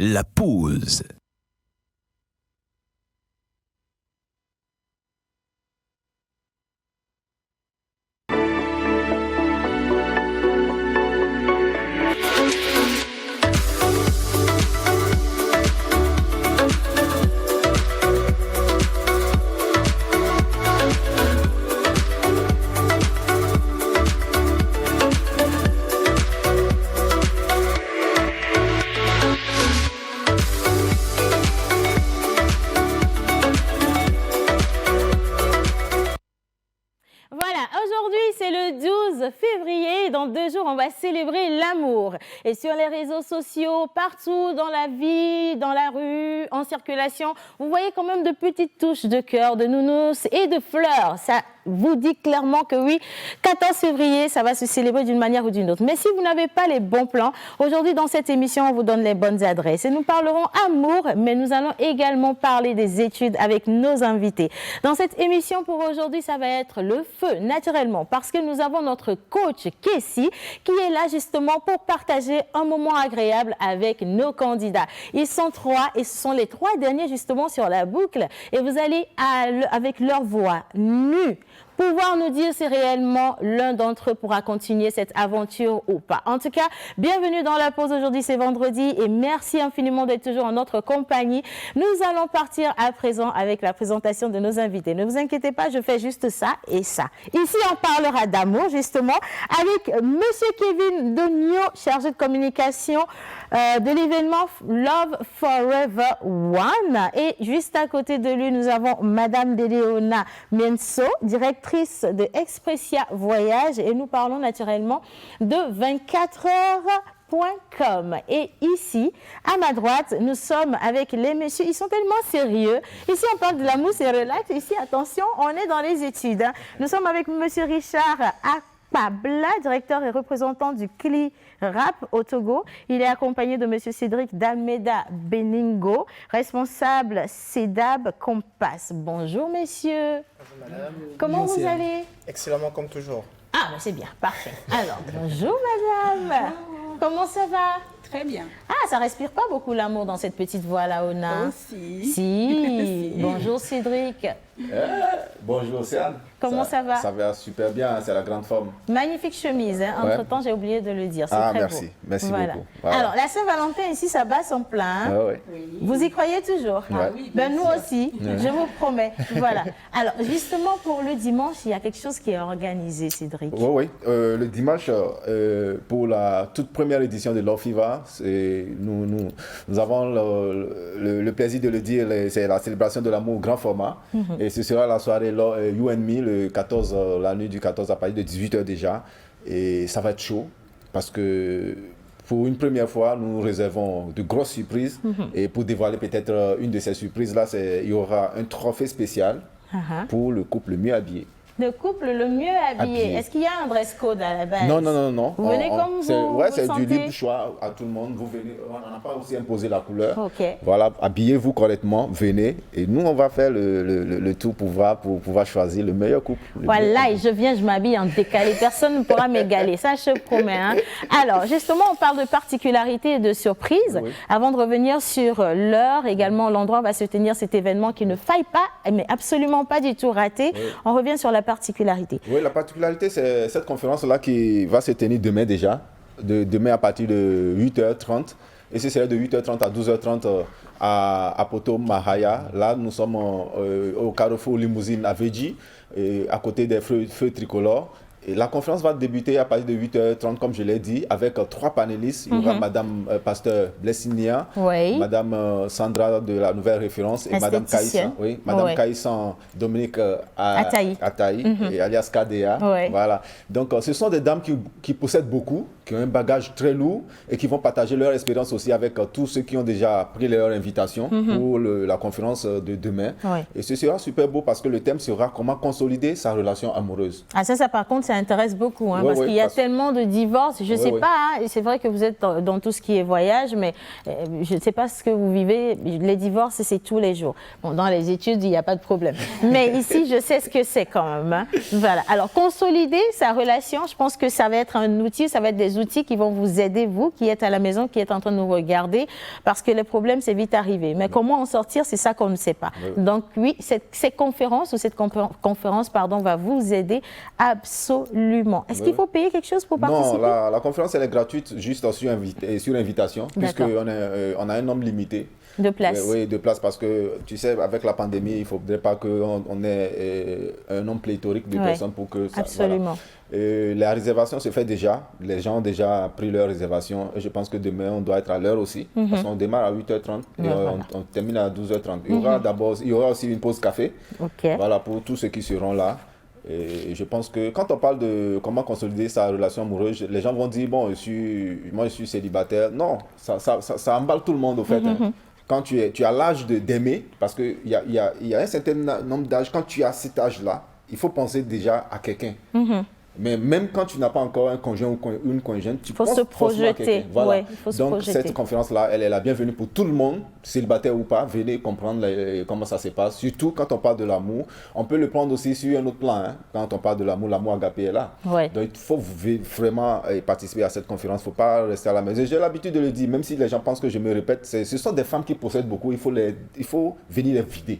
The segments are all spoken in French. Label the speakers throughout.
Speaker 1: La pause.
Speaker 2: C'est le 12 février. Dans 2 jours, on va célébrer l'amour. Et sur les réseaux sociaux, partout dans la vie, dans la rue, en circulation, vous voyez quand même de petites touches de cœur, de nounours et de fleurs. Ça vous dit clairement que oui, 14 février, ça va se célébrer d'une manière ou d'une autre. Mais si vous n'avez pas les bons plans, aujourd'hui dans cette émission, on vous donne les bonnes adresses. Et nous parlerons amour, mais nous allons également parler des études avec nos invités. Dans cette émission pour aujourd'hui, ça va être le feu, naturellement, parce que nous avons notre coach Kessie qui est là justement pour partager un moment agréable avec nos candidats. Ils sont 3 et ce sont les 3 derniers justement sur la boucle. Et vous allez, avec leur voix nue, pouvoir nous dire si réellement l'un d'entre eux pourra continuer cette aventure ou pas. En tout cas, bienvenue dans la pause. Aujourd'hui, c'est vendredi et merci infiniment d'être toujours en notre compagnie. Nous allons partir à présent avec la présentation de nos invités. Ne vous inquiétez pas, je fais juste ça et ça. Ici, on parlera d'amour, justement, avec Monsieur Kevin Donio, chargé de communication de l'événement Love Forever One. Et juste à côté de lui, nous avons Madame Deleona Mienso, directrice de Expressia Voyage, et nous parlons naturellement de 24heures.com. Et ici, à ma droite, nous sommes avec les messieurs. Ils sont tellement sérieux. Ici, on parle de l'amour, c'est relax. Ici, attention, on est dans les études. Nous sommes avec monsieur Richard Akpabla, directeur et représentant du CLI Rap au Togo. Il est accompagné de monsieur Cédric Dalmeda Beningo, responsable CEDAB Compass. Bonjour, messieurs.
Speaker 3: Bonjour, madame.
Speaker 2: Comment vous allez?
Speaker 3: Excellemment, comme toujours.
Speaker 2: Ah, ben c'est bien, parfait. Alors, bonjour, madame. Comment ça va?
Speaker 4: Très bien.
Speaker 2: Ah, ça respire pas beaucoup l'amour dans cette petite voix-là, Ona.
Speaker 4: Si.
Speaker 2: Si. Bonjour, Cédric.
Speaker 5: Bonjour Océane.
Speaker 2: Comment ça va?
Speaker 5: Ça va super bien, c'est la grande forme.
Speaker 2: Magnifique chemise, hein. Entre-temps, j'ai oublié de le dire. C'est très
Speaker 5: merci.
Speaker 2: beau.
Speaker 5: Merci beaucoup.
Speaker 2: Voilà. Alors, la Saint-Valentin, ici, ça bat son plein. Hein.
Speaker 5: Oui.
Speaker 2: Vous y croyez toujours?
Speaker 4: Oui,
Speaker 2: Ben, nous aussi, je vous promets. Voilà. Alors, justement, pour le dimanche, il y a quelque chose qui est organisé, Cédric.
Speaker 5: Oui. Le dimanche, pour la toute première édition de Love Fever, nous avons le plaisir de le dire, c'est la célébration de l'amour au grand format. Et ce sera la soirée You and Me, le 14, la nuit du 14 à partir de 18h déjà. Et ça va être chaud parce que pour une première fois, nous réservons de grosses surprises. Et pour dévoiler peut-être une de ces surprises-là, il y aura un trophée spécial pour le couple le mieux habillé.
Speaker 2: Le couple le mieux habillé. Est-ce qu'il y a un dress code à la base?
Speaker 5: Non.
Speaker 2: Vous venez comme vous
Speaker 5: c'est
Speaker 2: sentez?
Speaker 5: du libre choix à tout le monde. Vous venez, on n'a pas aussi imposé la couleur.
Speaker 2: Ok.
Speaker 5: Voilà, habillez-vous correctement, venez. Et nous, on va faire le tout pour pouvoir choisir le meilleur couple.
Speaker 2: Voilà, et je viens, je m'habille en décalé. Personne ne pourra m'égaler, ça je promets. Hein. Alors, justement, on parle de particularités et de surprises.
Speaker 5: Oui.
Speaker 2: Avant de revenir sur l'heure, également l'endroit où va se tenir cet événement qui ne faille pas, mais absolument pas du tout raté. Oui. On revient sur la particularité.
Speaker 5: Oui, la particularité, c'est cette conférence-là qui va se tenir demain déjà, demain à partir de 8h30. Et ce serait de 8h30 à 12h30 à Poto Mahaya. Là, nous sommes au carrefour Limousine à Véji, à côté des feux tricolores. Et la conférence va débuter à partir de 8h30, comme je l'ai dit, avec 3 panélistes. Il y aura Madame Pasteur Blessinia, Madame Sandra de la Nouvelle Référence et Madame Kaïssan. Oui, Madame Kaïssan Dominique Ataï, et alias KDA. Voilà. Donc, ce sont des dames qui possèdent beaucoup, qui ont un bagage très lourd et qui vont partager leur expérience aussi avec tous ceux qui ont déjà pris leur invitation pour la conférence de demain. Et ce sera super beau parce que le thème sera comment consolider sa relation amoureuse.
Speaker 2: Ah, ça par contre, ça intéresse beaucoup, hein,
Speaker 5: Oui,
Speaker 2: parce
Speaker 5: oui,
Speaker 2: qu'il y a
Speaker 5: parce-
Speaker 2: tellement de divorces. Je ne sais
Speaker 5: oui.
Speaker 2: pas, hein, c'est vrai que vous êtes dans tout ce qui est voyage, mais je ne sais pas ce que vous vivez. Les divorces, c'est tous les jours. Bon, dans les études, il n'y a pas de problème. Mais ici, je sais ce que c'est quand même. Hein. Voilà. Alors, consolider sa relation, je pense que ça va être un outil, ça va être des outils qui vont vous aider, vous qui êtes à la maison, qui êtes en train de nous regarder, parce que les problèmes, c'est vite arrivé. Mais comment en sortir, c'est ça qu'on ne sait pas.
Speaker 5: Oui.
Speaker 2: Donc, oui, cette conférence, ou cette conférence, pardon, va vous aider absolument. Est-ce qu'il faut payer quelque chose pour participer?
Speaker 5: Non, la conférence, elle est gratuite, juste sur invitation, puisqu'on on a un nombre limité.
Speaker 2: De place.
Speaker 5: Oui, de place, parce que, tu sais, avec la pandémie, il ne faudrait pas qu'on ait un nombre pléthorique de personnes pour que ça...
Speaker 2: Absolument.
Speaker 5: Voilà. La réservation se fait déjà. Les gens ont déjà pris leur réservation. Et je pense que demain, on doit être à l'heure aussi. Parce qu'on démarre à 8h30 et on termine à 12h30. Il y aura aussi une pause café.
Speaker 2: OK.
Speaker 5: Voilà, pour tous ceux qui seront là. Et je pense que quand on parle de comment consolider sa relation amoureuse, les gens vont dire, bon, moi je suis célibataire. Non, ça emballe tout le monde au fait. Hein. Quand tu as l'âge d'aimer, parce qu'il y a un certain nombre d'âges, quand tu as cet âge-là, il faut penser déjà à quelqu'un. Mais même quand tu n'as pas encore un conjoint ou une conjointe, tu penses forcément à quelqu'un. Voilà.
Speaker 2: Ouais, il faut se projeter.
Speaker 5: Cette conférence-là, elle est la bienvenue pour tout le monde, célibataire ou pas. Venez comprendre comment ça se passe. Surtout quand on parle de l'amour. On peut le prendre aussi sur un autre plan. Hein. Quand on parle de l'amour agapé est là.
Speaker 2: Ouais.
Speaker 5: Donc il faut vraiment participer à cette conférence. Il ne faut pas rester à la maison. J'ai l'habitude de le dire, même si les gens pensent que je me répète, ce sont des femmes qui possèdent beaucoup. Il faut venir les vider.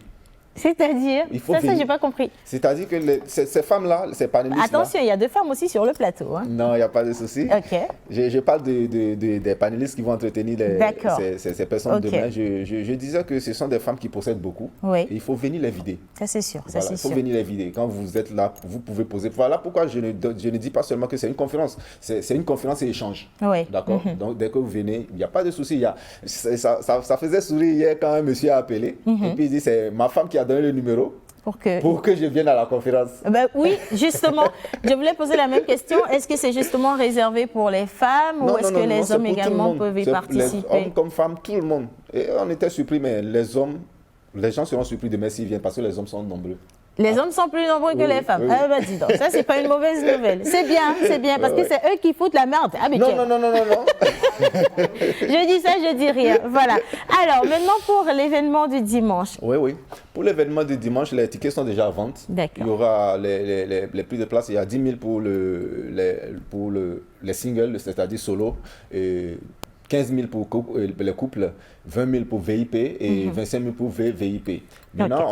Speaker 2: C'est-à-dire, ça, j'ai pas compris.
Speaker 5: C'est-à-dire que ces femmes-là, ces panélistes-là...
Speaker 2: Attention, il y a 2 femmes aussi sur le plateau. Hein.
Speaker 5: Non, il n'y a pas de souci.
Speaker 2: OK.
Speaker 5: Je parle des panélistes qui vont entretenir ces personnes demain. Je disais que ce sont des femmes qui possèdent beaucoup.
Speaker 2: Oui.
Speaker 5: Et il faut venir les vider.
Speaker 2: Ça, c'est sûr.
Speaker 5: Voilà, il faut venir les vider. Quand vous êtes là, vous pouvez poser. Voilà pourquoi je ne dis pas seulement que c'est une conférence. C'est une conférence et échange.
Speaker 2: Oui.
Speaker 5: D'accord. Donc, dès que vous venez, il n'y a pas de souci. Ça faisait sourire hier quand un monsieur a appelé. Et puis il dit, c'est ma femme qui a donné le numéro. Pour que je vienne à la conférence.
Speaker 2: Ben oui, justement, je voulais poser la même question. Est-ce que c'est justement réservé pour les femmes ou est-ce que les hommes également peuvent y participer?
Speaker 5: Les hommes comme femmes, tout le monde. Et on était surpris, mais les gens seront surpris demain s'ils viennent parce que les hommes sont nombreux.
Speaker 2: Les hommes sont plus nombreux que les femmes.
Speaker 5: Oui.
Speaker 2: Ah ben dis donc, ça c'est pas une mauvaise nouvelle. C'est bien, parce que c'est eux qui foutent la merde. Ah, mais
Speaker 5: non.
Speaker 2: Je dis ça, je dis rien. Voilà. Alors maintenant pour l'événement du dimanche.
Speaker 5: Oui. Pour l'événement du dimanche, les tickets sont déjà à vente.
Speaker 2: D'accord.
Speaker 5: Il y aura les prix de place. Il y a 10 000 pour les singles, c'est-à-dire solo. Et 15 000 pour les couples, 20 000 pour VIP et 25 000 pour VVIP. Maintenant,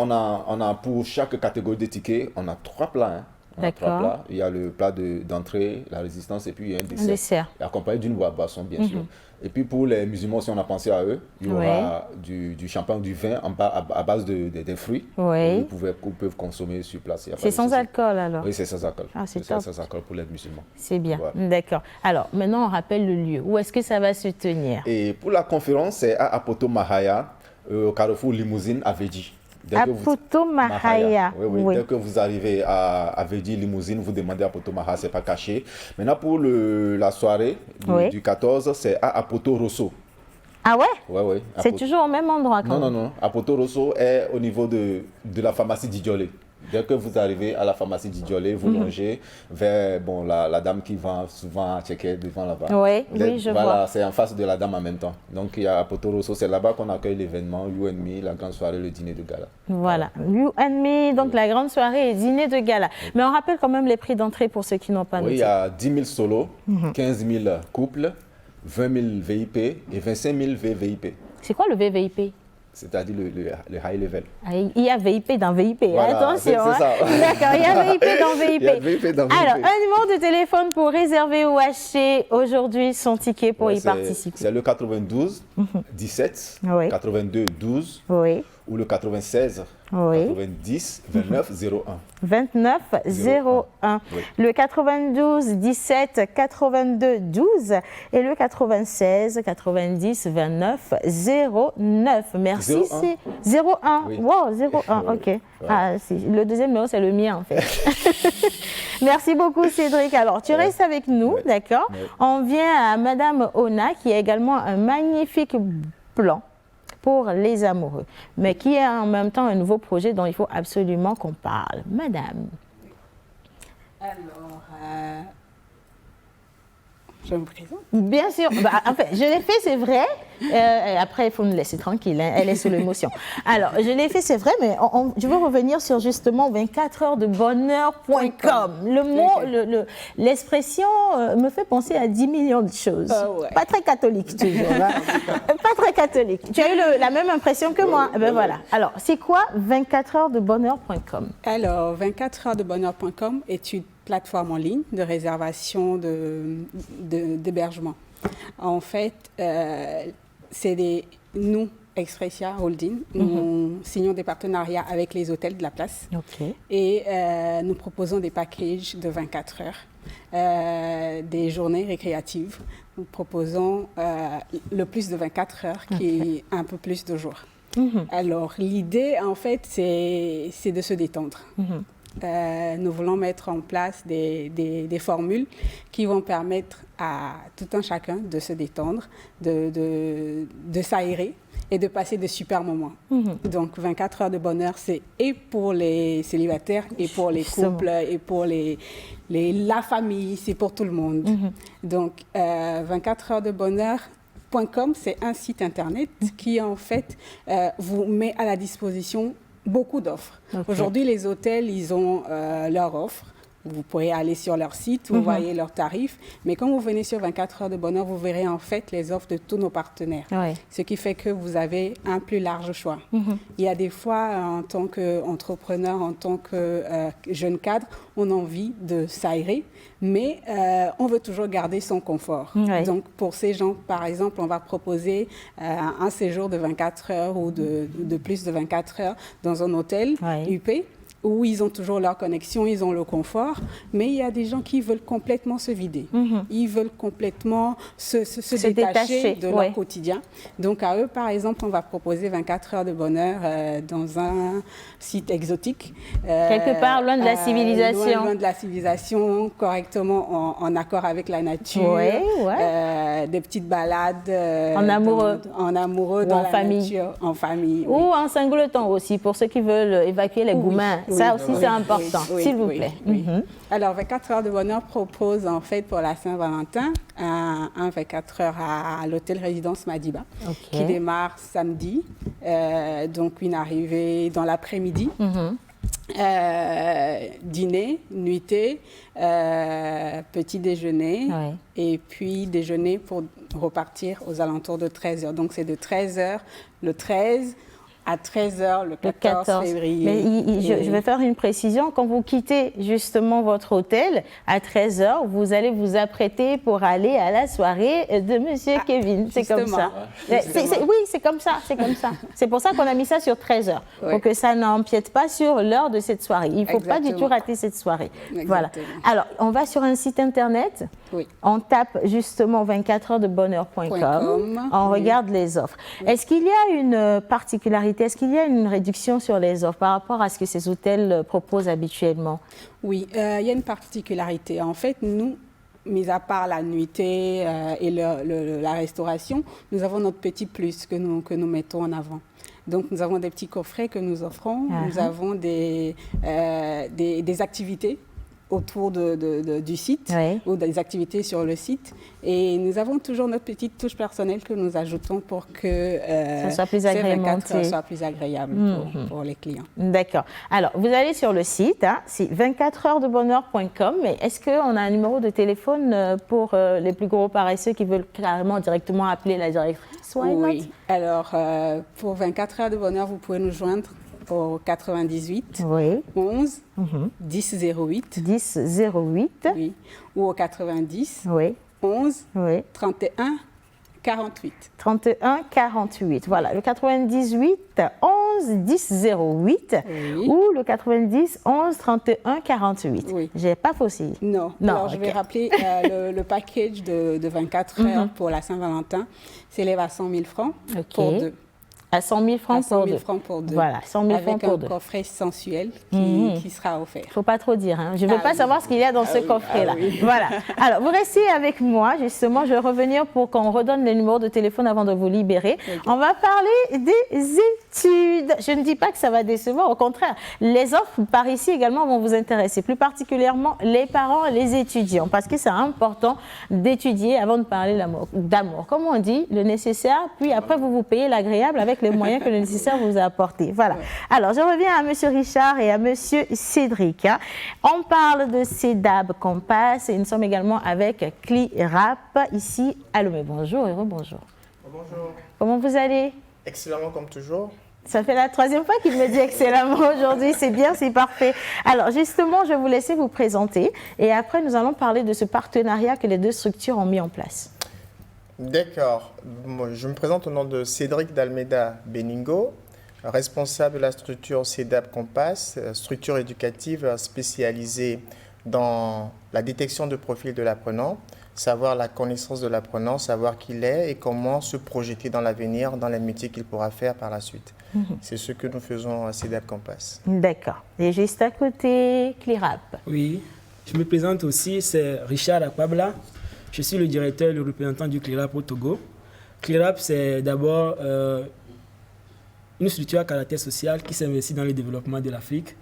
Speaker 5: on a pour chaque catégorie de tickets, on a 3 plats. Hein.
Speaker 2: D'accord.
Speaker 5: Il y a le plat d'entrée, la résistance et puis il y a un
Speaker 2: dessert.
Speaker 5: Et accompagné d'une boisson, bien sûr. Et puis pour les musulmans, si on a pensé à eux, il y aura du champagne, du vin à base des fruits.
Speaker 2: Oui.
Speaker 5: Qu'ils peuvent consommer sur place.
Speaker 2: C'est sans alcool alors?
Speaker 5: Oui, c'est sans alcool.
Speaker 2: Ah, c'est
Speaker 5: sans alcool pour les musulmans.
Speaker 2: C'est bien,
Speaker 5: ouais.
Speaker 2: D'accord. Alors maintenant, on rappelle le lieu. Où est-ce que ça va se tenir?
Speaker 5: Et pour la conférence, c'est à Apoto Mahaya, au carrefour Limousine à Védi.
Speaker 2: Apoto Mahaya.
Speaker 5: Oui. Dès que vous arrivez à Védi Limousine, vous demandez à Apoto Mahaya, ce n'est pas caché. Maintenant, pour la soirée du 14, c'est à Apoto Rosso.
Speaker 2: Ah ouais?
Speaker 5: Oui.
Speaker 2: C'est toujours au même endroit quand même?
Speaker 5: Non. Apoto Rosso est au niveau de la pharmacie d'Idjolé. Dès que vous arrivez à la pharmacie d'Idjolé, vous longez vers la dame qui vend souvent à Tchéké devant là-bas.
Speaker 2: Oui, je vois.
Speaker 5: Voilà, c'est en face de la dame en même temps. Donc il y a Apoto Rosso, c'est là-bas qu'on accueille l'événement You and Me, la grande soirée, le dîner de gala.
Speaker 2: Voilà, You and Me, donc la grande soirée et dîner de gala. Mais on rappelle quand même les prix d'entrée pour ceux qui n'ont pas noté.
Speaker 5: Oui, il y a 10 000 solos, 15 000 couples, 20 000 VIP et 25 000 VVIP.
Speaker 2: C'est quoi le VVIP?
Speaker 5: C'est-à-dire le high level.
Speaker 2: Il y a VIP dans VIP,
Speaker 5: voilà,
Speaker 2: attention.
Speaker 5: C'est ça.
Speaker 2: D'accord, il y a VIP dans VIP.
Speaker 5: Il y a VIP dans VIP.
Speaker 2: Alors, un numéro de téléphone pour réserver ou acheter aujourd'hui son ticket pour y participer.
Speaker 5: C'est le 92 17 82 12 ou le 96 90 29 01.
Speaker 2: 29 01.
Speaker 5: Oui.
Speaker 2: Le 92 17 82 12 et le 96 90 29 09. Merci. 01.
Speaker 5: Oui.
Speaker 2: Wow, 01. Ok.
Speaker 5: Ouais.
Speaker 2: Ah, le deuxième numéro, c'est le mien en fait. Merci beaucoup Cédric. Alors, tu restes avec nous, d'accord? On vient à Madame Ona qui a également un magnifique plan pour les amoureux, mais qui est en même temps un nouveau projet dont il faut absolument qu'on parle. Madame.
Speaker 1: Alors, je me présente.
Speaker 2: Bien sûr. En fait, je l'ai fait, c'est vrai. Après, il faut nous laisser tranquille. Hein, elle est sous l'émotion. Alors, je l'ai fait, c'est vrai, mais je veux revenir sur justement 24heurdebonheur.com. Le mot, l'expression me fait penser à 10 millions de choses.
Speaker 1: Ouais.
Speaker 2: Pas très catholique, toujours. Hein. Pas très catholique. Tu as eu la même impression que moi. Ben voilà. Alors, c'est quoi 24heurdebonheur.com?
Speaker 1: Alors, 24heurdebonheur.com est une plateforme en ligne de réservation d'hébergement. En fait, nous, Expressia Holding, nous signons des partenariats avec les hôtels de la place.
Speaker 2: Okay.
Speaker 1: Et nous proposons des packages de 24 heures, des journées récréatives. Nous proposons le plus de 24 heures, qui est un peu plus de jours. Alors, l'idée, en fait, c'est de se détendre. Nous voulons mettre en place des formules qui vont permettre à tout un chacun de se détendre, de s'aérer et de passer de super moments. Donc, 24 heures de bonheur, c'est et pour les célibataires, et pour les couples, et pour la famille, c'est pour tout le monde. Donc, 24heurdebonheur.com, c'est un site internet qui, en fait, vous met à la disposition beaucoup d'offres. Aujourd'hui, les hôtels, ils ont leurs offres. Vous pourrez aller sur leur site, vous voyez leurs tarifs. Mais quand vous venez sur 24 heures de bonheur, vous verrez en fait les offres de tous nos partenaires. Ouais. Ce qui fait que vous avez un plus large choix. Il y a des fois, en tant qu'entrepreneur, en tant que jeune cadre, on a envie de s'aérer, mais on veut toujours garder son confort. Ouais. Donc, pour ces gens, par exemple, on va proposer un séjour de 24 heures ou de plus de 24 heures dans un hôtel UP, où ils ont toujours leur connexion, ils ont le confort, mais il y a des gens qui veulent complètement se vider. Ils veulent complètement se détacher de leur quotidien. Donc, à eux, par exemple, on va proposer 24 heures de bonheur dans un site exotique.
Speaker 2: Quelque part, loin de la civilisation.
Speaker 1: Loin de la civilisation, correctement en accord avec la nature. Des petites balades
Speaker 2: en amoureux,
Speaker 1: dans la
Speaker 2: famille.
Speaker 1: Nature, en famille.
Speaker 2: Ou en sanglotant aussi, pour ceux qui veulent évacuer les gourmands. Ça aussi, c'est important, s'il vous plaît.
Speaker 1: Alors, 24 heures de bonheur propose, en fait, pour la Saint-Valentin, un 24 heures à l'hôtel résidence Madiba, qui démarre samedi, donc une arrivée dans l'après-midi. Dîner, nuitée, petit déjeuner et puis déjeuner pour repartir aux alentours de 13h. Donc, c'est de 13h le 13 à 13h le 14 février.
Speaker 2: Mais je vais faire une précision. Quand vous quittez justement votre hôtel à 13h, vous allez vous apprêter pour aller à la soirée de Monsieur Kevin. C'est comme ça. Oui, c'est comme ça. C'est comme ça. C'est pour ça qu'on a mis ça sur 13h. Pour que ça n'empiète pas sur l'heure de cette soirée. Il ne faut pas du tout rater cette soirée. Voilà. Alors, on va sur un site internet. On tape justement 24heurdebonheur.com. On regarde les offres. Est-ce qu'il y a une particularité? Est-ce qu'il y a une réduction sur les offres par rapport à ce que ces hôtels proposent habituellement? Oui,
Speaker 1: il y a une particularité. En fait, nous, mis à part la nuitée et la restauration, nous avons notre petit plus que nous mettons en avant. Donc, nous avons des petits coffrets que nous offrons. Nous avons des activités autour du site ou des activités sur le site. Et nous avons toujours notre petite touche personnelle que nous ajoutons pour que
Speaker 2: ça soit plus agrémenté,
Speaker 1: soit plus agréable pour les clients.
Speaker 2: D'accord. Alors, vous allez sur le site, c'est 24heurdebonheur.com, mais est-ce qu'on a un numéro de téléphone pour les plus gros paresseux qui veulent carrément directement appeler la directrice?
Speaker 1: Oui. Alors, pour 24 heures de bonheur, vous pouvez nous joindre au 98 11 10 08
Speaker 2: 10 08
Speaker 1: ou au 90 11 31 48
Speaker 2: 31 48. Voilà, le 98 11 10 08 ou le 90 11 31 48. J'ai pas faussé.
Speaker 1: Non. Alors, je vais rappeler le package de 24 heures pour la Saint-Valentin s'élève à 100 000 francs pour deux.
Speaker 2: À 100 000 francs,
Speaker 1: à 100 000
Speaker 2: pour deux.
Speaker 1: francs pour deux.
Speaker 2: Voilà, 100 000 francs pour deux.
Speaker 1: Avec un coffret sensuel qui sera offert.
Speaker 2: Il ne faut pas trop dire. Hein. Je ne veux pas savoir ce qu'il y a dans ce coffret-là.
Speaker 1: Oui.
Speaker 2: Voilà. Alors, vous restez avec moi, justement. Je vais revenir pour qu'on redonne les numéros de téléphone avant de vous libérer. Okay. On va parler des études. Je ne dis pas que ça va décevoir. Au contraire, les offres par ici également vont vous intéresser. Plus particulièrement les parents et les étudiants. Parce que c'est important d'étudier avant de parler d'amour. Comme on dit, le nécessaire. Puis après, vous payez l'agréable avec les moyens que le nécessaire vous a apportés. Voilà. Ouais. Alors, je reviens à M. Richard et à M. Cédric. Hein. On parle de CEDAB Compass et nous sommes également avec CLIRAP ici à Lomé. Bonjour et rebonjour.
Speaker 3: Bonjour.
Speaker 2: Comment vous allez?
Speaker 3: Excellemment comme toujours.
Speaker 2: Ça fait la troisième fois qu'il me dit excellemment aujourd'hui. C'est bien, c'est parfait. Alors, justement, je vais vous laisser vous présenter et après, nous allons parler de ce partenariat que les deux structures ont mis en place.
Speaker 3: D'accord. Je me présente au nom de Cédric d'Almeida Beningo, responsable de la structure CEDAB Compass, structure éducative spécialisée dans la détection de profil de l'apprenant, savoir la connaissance de l'apprenant, savoir qui il est et comment se projeter dans l'avenir, dans les métiers qu'il pourra faire par la suite. C'est ce que nous faisons à CEDAB Compass.
Speaker 2: D'accord. Et juste à côté, CLIRAP.
Speaker 4: Oui, je me présente aussi, c'est Richard Akpabla. Je suis le directeur et le représentant du CLIRAP au Togo. CLIRAP, c'est d'abord une structure à caractère social qui s'investit dans le développement de l'Afrique.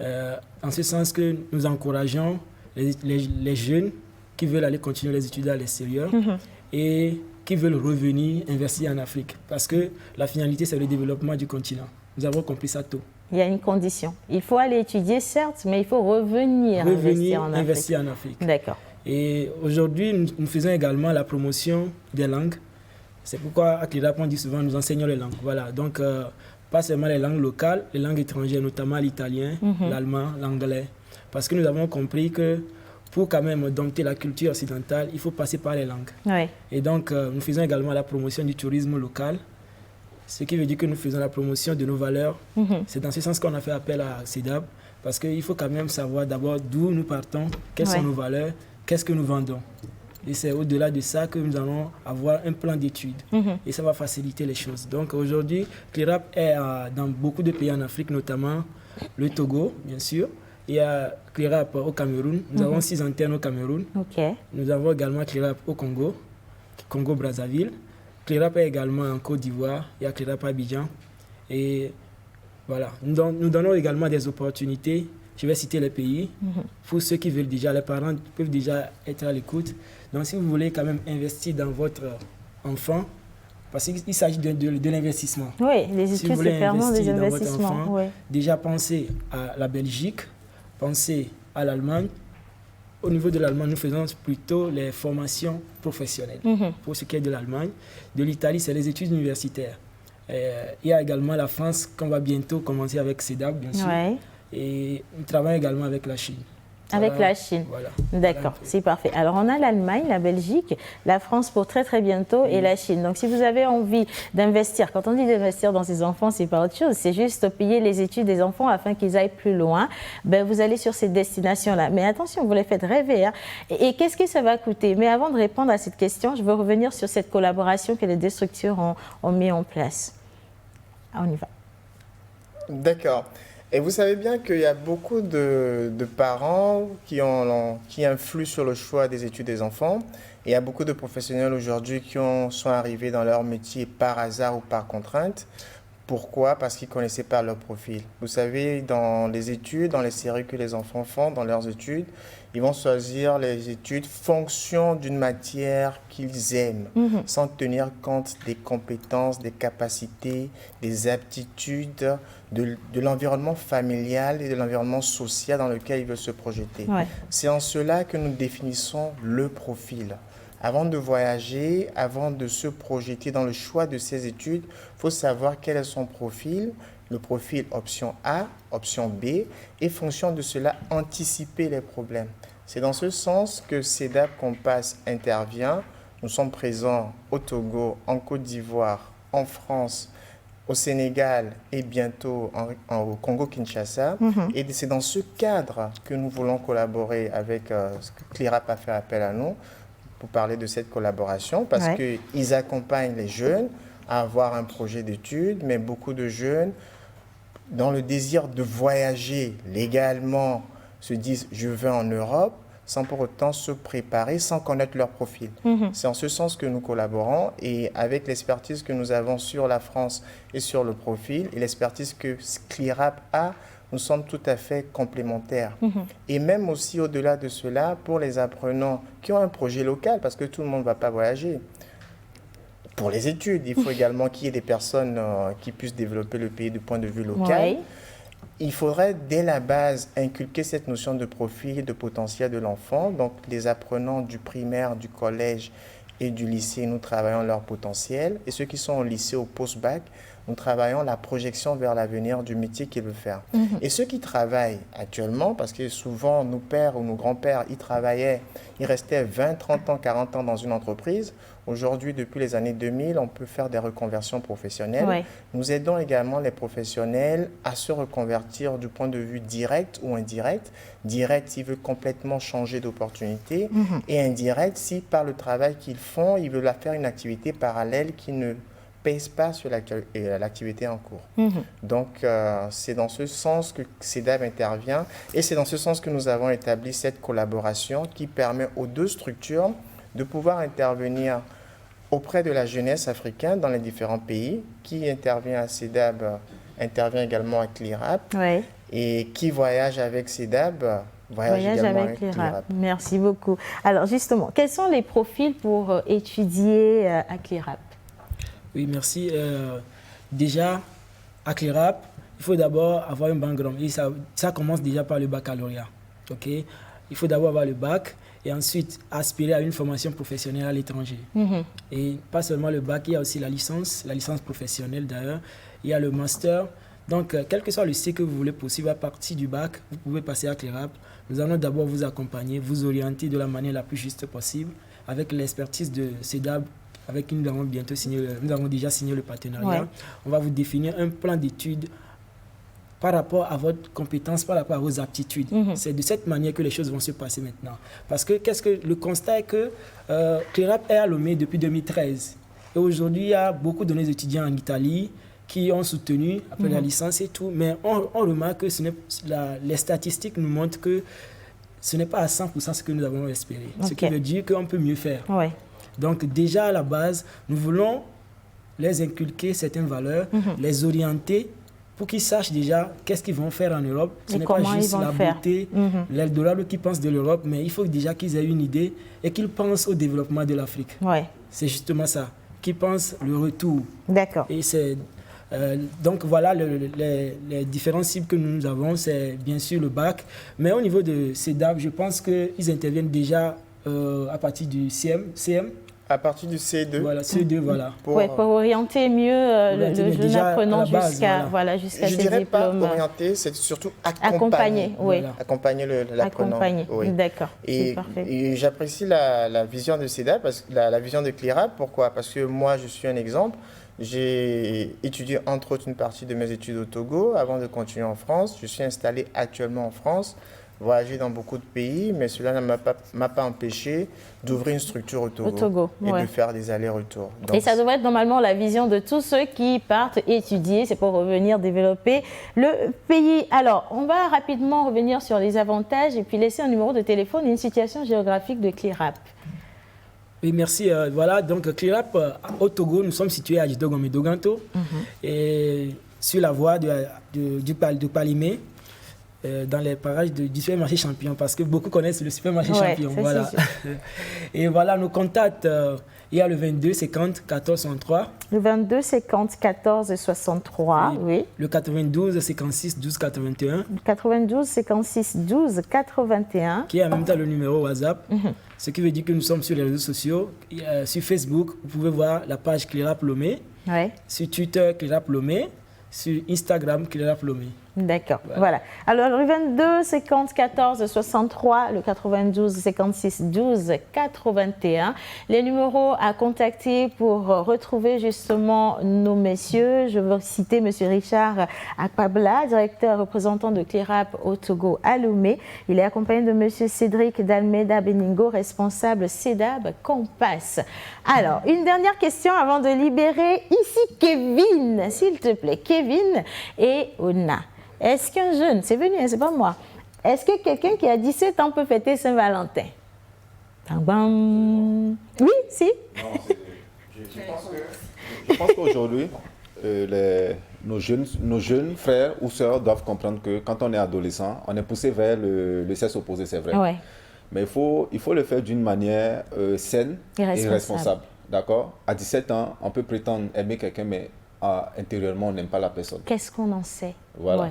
Speaker 4: En ce sens que nous encourageons les jeunes qui veulent aller continuer les études à l'extérieur et qui veulent revenir investir en Afrique. Parce que la finalité, c'est le développement du continent. Nous avons compris ça tôt.
Speaker 2: Il y a une condition. Il faut aller étudier, certes, mais il faut revenir investir en Afrique. D'accord.
Speaker 4: Et aujourd'hui, nous faisons également la promotion des langues. C'est pourquoi à CLIRAP, on dit souvent nous enseignons les langues. Voilà, donc pas seulement les langues locales, les langues étrangères, notamment l'italien, l'allemand, l'anglais. Parce que nous avons compris que pour quand même dompter la culture occidentale, il faut passer par les langues.
Speaker 2: Oui.
Speaker 4: Et donc, nous faisons également la promotion du tourisme local, ce qui veut dire que nous faisons la promotion de nos valeurs. C'est dans ce sens qu'on a fait appel à CEDAB, parce qu'il faut quand même savoir d'abord d'où nous partons, quelles sont nos valeurs, qu'est-ce que nous vendons. Et c'est au-delà de ça que nous allons avoir un plan d'études. Et ça va faciliter les choses. Donc aujourd'hui, CLIRAP est dans beaucoup de pays en Afrique, notamment le Togo, bien sûr. Il y a CLIRAP au Cameroun. Nous avons 6 antennes au Cameroun. Nous avons également CLIRAP au Congo, Congo-Brazzaville. CLIRAP est également en Côte d'Ivoire. Il y a CLIRAP à Abidjan. Et voilà. Nous donnons également des opportunités. Je vais citer les pays. Pour ceux qui veulent déjà, les parents peuvent déjà être à l'écoute. Donc, si vous voulez quand même investir dans votre enfant, parce qu'il s'agit de l'investissement.
Speaker 2: Oui, les études, c'est clairement des investissements.
Speaker 4: Enfant, déjà, pensez à la Belgique, pensez à l'Allemagne. Au niveau de l'Allemagne, nous faisons plutôt les formations professionnelles. Pour ce qui est de l'Allemagne. De l'Italie, c'est les études universitaires. Il y a également la France, qu'on va bientôt commencer avec CEDAB, bien sûr. Et nous travaillons également avec la Chine.
Speaker 2: Avec la Chine.
Speaker 4: Voilà.
Speaker 2: D'accord, c'est parfait. Alors, on a l'Allemagne, la Belgique, la France pour très, très bientôt et la Chine. Donc, si vous avez envie d'investir, quand on dit d'investir dans ses enfants, c'est pas autre chose. C'est juste payer les études des enfants afin qu'ils aillent plus loin. Ben, vous allez sur ces destinations-là. Mais attention, vous les faites rêver. Hein. Et qu'est-ce que ça va coûter? Mais avant de répondre à cette question, je veux revenir sur cette collaboration que les deux structures ont mis en place. Ah, on y va.
Speaker 3: D'accord. Et vous savez bien qu'il y a beaucoup de parents qui influent sur le choix des études des enfants. Et il y a beaucoup de professionnels aujourd'hui qui sont arrivés dans leur métier par hasard ou par contrainte. Pourquoi? Parce qu'ils ne connaissaient pas leur profil. Vous savez, dans les études, dans les séries que les enfants font, dans leurs études, ils vont choisir les études fonction d'une matière qu'ils aiment, sans tenir compte des compétences, des capacités, des aptitudes, de l'environnement familial et de l'environnement social dans lequel ils veulent se projeter. C'est en cela que nous définissons le profil. Avant de voyager, avant de se projeter dans le choix de ses études, il faut savoir quel est son profil, le profil option A, option B, et fonction de cela, anticiper les problèmes. C'est dans ce sens que CEDAB Compass intervient. Nous sommes présents au Togo, en Côte d'Ivoire, en France, au Sénégal et bientôt au Congo-Kinshasa. Et c'est dans ce cadre que nous voulons collaborer avec ce que CLIRAP a fait appel à nous pour parler de cette collaboration parce qu'ils accompagnent les jeunes à avoir un projet d'études, mais beaucoup de jeunes, dans le désir de voyager légalement, se disent « je vais en Europe », sans pour autant se préparer, sans connaître leur profil. C'est en ce sens que nous collaborons et avec l'expertise que nous avons sur la France et sur le profil et l'expertise que CLIRAP a, nous sommes tout à fait complémentaires. Et même aussi au-delà de cela, pour les apprenants qui ont un projet local, parce que tout le monde ne va pas voyager. Pour les études, il faut également qu'il y ait des personnes qui puissent développer le pays du point de vue local.
Speaker 2: Oui.
Speaker 3: Il faudrait, dès la base, inculquer cette notion de profil, de potentiel de l'enfant. Donc, les apprenants du primaire, du collège et du lycée, nous travaillons leur potentiel. Et ceux qui sont au lycée, au post-bac, nous travaillons la projection vers l'avenir du métier qu'ils veulent faire. Et ceux qui travaillent actuellement, parce que souvent, nos pères ou nos grands-pères, ils restaient 20, 30 ans, 40 ans dans une entreprise. Aujourd'hui, depuis les années 2000, on peut faire des reconversions professionnelles.
Speaker 2: Ouais.
Speaker 3: Nous aidons également les professionnels à se reconvertir du point de vue direct ou indirect. Direct, s'ils veulent complètement changer d'opportunité. Et indirect, si par le travail qu'ils font, ils veulent faire une activité parallèle qui ne pèse pas sur l'activité en cours. Donc, c'est dans ce sens que CEDAB intervient et c'est dans ce sens que nous avons établi cette collaboration qui permet aux deux structures de pouvoir intervenir auprès de la jeunesse africaine dans les différents pays. Qui intervient à CEDAB intervient également à CLIRAP.
Speaker 2: Oui.
Speaker 3: Et qui voyage avec CEDAB voyage également avec CLIRAP.
Speaker 2: Merci beaucoup. Alors justement, quels sont les profils pour étudier à CLIRAP?
Speaker 4: Oui, merci. Déjà, à CLIRAP, il faut d'abord avoir un background. Et ça commence déjà par le baccalauréat. Okay? Il faut d'abord avoir le bac et ensuite aspirer à une formation professionnelle à l'étranger. Et pas seulement le bac, il y a aussi la licence professionnelle d'ailleurs. Il y a le master. Donc, quel que soit le cycle que vous voulez poursuivre à partir du bac, vous pouvez passer à CLIRAP. Nous allons d'abord vous accompagner, vous orienter de la manière la plus juste possible avec l'expertise de CEDAB avec qui nous avons déjà signé le partenariat. On va vous définir un plan d'études par rapport à votre compétence, par rapport à vos aptitudes. C'est de cette manière que les choses vont se passer maintenant. Parce que le constat est que CLIRAP est à Lomé depuis 2013. Et aujourd'hui, il y a beaucoup de nos étudiants en Italie qui ont soutenu après la licence et tout. Mais on remarque que les statistiques nous montrent que ce n'est pas à 100% ce que nous avons espéré. Ce qui veut dire qu'on peut mieux faire. Donc déjà à la base, nous voulons les inculquer certaines valeurs, les orienter pour qu'ils sachent déjà qu'est-ce qu'ils vont faire en Europe. Ce n'est pas juste la beauté, l'Eldorado qu'ils pensent de l'Europe, mais il faut déjà qu'ils aient une idée et qu'ils pensent au développement de l'Afrique. C'est justement ça, qu'ils pensent le retour.
Speaker 2: D'accord.
Speaker 4: Et c'est... donc voilà les différents cibles que nous avons, c'est bien sûr le bac, mais au niveau de CEDAB, je pense qu'ils interviennent déjà à partir du CM.
Speaker 3: À partir du CE2.
Speaker 4: Voilà, CE2, voilà.
Speaker 2: Pour orienter mieux le jeune apprenant jusqu'à ce
Speaker 3: Je dirais
Speaker 2: diplôme.
Speaker 3: pas orienter, c'est surtout accompagner.
Speaker 2: Voilà.
Speaker 3: Accompagner l'apprenant.
Speaker 2: D'accord, c'est parfait.
Speaker 3: Et j'apprécie la vision de CEDAB, la vision de CLIRAP. Pourquoi? Parce que moi, je suis un exemple. J'ai étudié entre autres une partie de mes études au Togo avant de continuer en France. Je suis installé actuellement en France, voyagé dans beaucoup de pays, mais cela ne m'a pas empêché d'ouvrir une structure au Togo et de faire des allers-retours.
Speaker 2: Et ça devrait être normalement la vision de tous ceux qui partent étudier, c'est pour revenir développer le pays. Alors, on va rapidement revenir sur les avantages et puis laisser un numéro de téléphone et une situation géographique de CLIRAP.
Speaker 4: Oui, merci. Voilà, donc CLIRAP, au Togo, nous sommes situés à Djidogom-Doganto, et sur la voie de Palimé, dans les parages du supermarché Champion, parce que beaucoup connaissent le supermarché Champion. Voilà. Et voilà, nos contacts, il y a le 22 50 14 63.
Speaker 2: Le 22 50 14 63, oui.
Speaker 4: Le 92 56 12 81.
Speaker 2: Le 92 56 12 81.
Speaker 4: Qui est en même temps le numéro WhatsApp. Ce qui veut dire que nous sommes sur les réseaux sociaux. Sur Facebook, vous pouvez voir la page CLIRAP Lomé. Sur Twitter, CLIRAP Lomé. Sur Instagram, CLIRAP Lomé.
Speaker 2: D'accord, voilà. Alors, le 22 50 14 63, le 92 56 12 81, les numéros à contacter pour retrouver justement nos messieurs. Je veux citer M. Richard Akpabla, directeur représentant de CLIRAP au Togo à Lomé. Il est accompagné de M. Cédric Dalmeda Beningo, responsable CEDAB Compass. Alors, une dernière question avant de libérer ici Kevin, s'il te plaît. Kevin et Ona. Est-ce qu'un jeune, c'est venu, c'est pas moi, est-ce que quelqu'un qui a 17 ans peut fêter Saint-Valentin? Oui, si.
Speaker 5: Non, je pense qu'aujourd'hui, nos jeunes frères ou sœurs doivent comprendre que quand on est adolescent, on est poussé vers le sexe opposé, c'est vrai.
Speaker 2: Ouais.
Speaker 5: Mais il faut le faire d'une manière saine et responsable. D'accord? À 17 ans, on peut prétendre aimer quelqu'un, mais intérieurement, on n'aime pas la personne.
Speaker 2: Qu'est-ce qu'on en sait?
Speaker 5: Voilà.
Speaker 2: Ouais.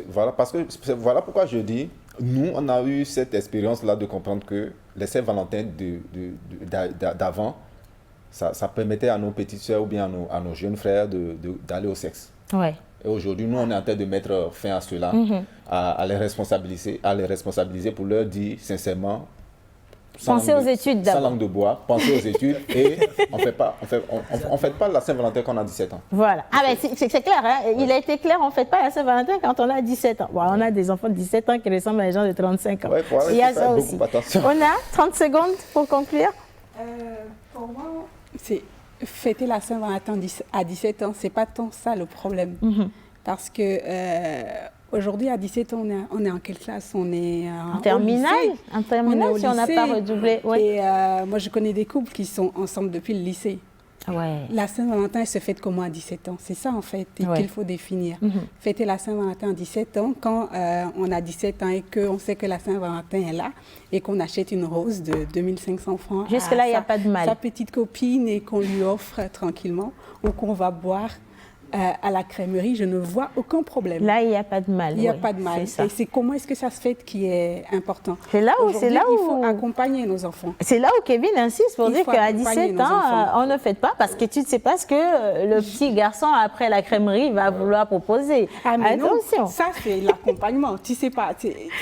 Speaker 5: Voilà pourquoi je dis, nous, on a eu cette expérience-là de comprendre que les Saint-Valentin d'avant, ça permettait à nos petites sœurs ou bien à nos jeunes frères d'aller au sexe.
Speaker 2: Ouais.
Speaker 5: Et aujourd'hui, nous, on est en train de mettre fin à cela, à les responsabiliser pour leur dire sincèrement,
Speaker 2: pensez aux études d'abord.
Speaker 5: Sans langue de bois, pensez aux études et on fait pas la Saint-Valentin quand on a 17 ans.
Speaker 2: Voilà. Ah ben c'est clair, hein? Il a été clair, on ne fait pas la Saint-Valentin quand on a 17 ans. Bon, on a des enfants de 17 ans qui ressemblent à des gens de 35 ans.
Speaker 5: Ouais,
Speaker 2: il y a ça aussi. On a 30 secondes pour conclure.
Speaker 1: Pour moi, c'est fêter la Saint-Valentin à 17 ans, c'est pas tant ça le problème. Parce que aujourd'hui, à 17 ans, on est en quelle classe? On est en
Speaker 2: terminale. En terminale, si on n'a pas redoublé. Ouais.
Speaker 1: Et moi, je connais des couples qui sont ensemble depuis le lycée.
Speaker 2: Ouais.
Speaker 1: La Saint-Valentin, elle se fête comment à 17 ans? C'est ça, en fait, qu'il faut définir. Fêter la Saint-Valentin à 17 ans, quand on a 17 ans et qu'on sait que la Saint-Valentin est là et qu'on achète une rose de 2500 francs
Speaker 2: jusque-là, il n'y a pas de mal.
Speaker 1: Sa petite copine et qu'on lui offre tranquillement ou qu'on va boire à la crèmerie, je ne vois aucun problème.
Speaker 2: Là, il n'y a pas de mal.
Speaker 1: Il n'y a pas de mal. Et c'est comment est-ce que ça se fait qui est important.
Speaker 2: C'est là où
Speaker 1: il faut accompagner nos enfants.
Speaker 2: C'est là où Kevin insiste pour dire qu'à 17 ans, on ne fête pas parce que tu ne sais pas ce que le petit garçon, après la crèmerie, va vouloir proposer.
Speaker 1: Ah, mais
Speaker 2: attention.
Speaker 1: Non, ça, c'est l'accompagnement. Tu ne sais pas.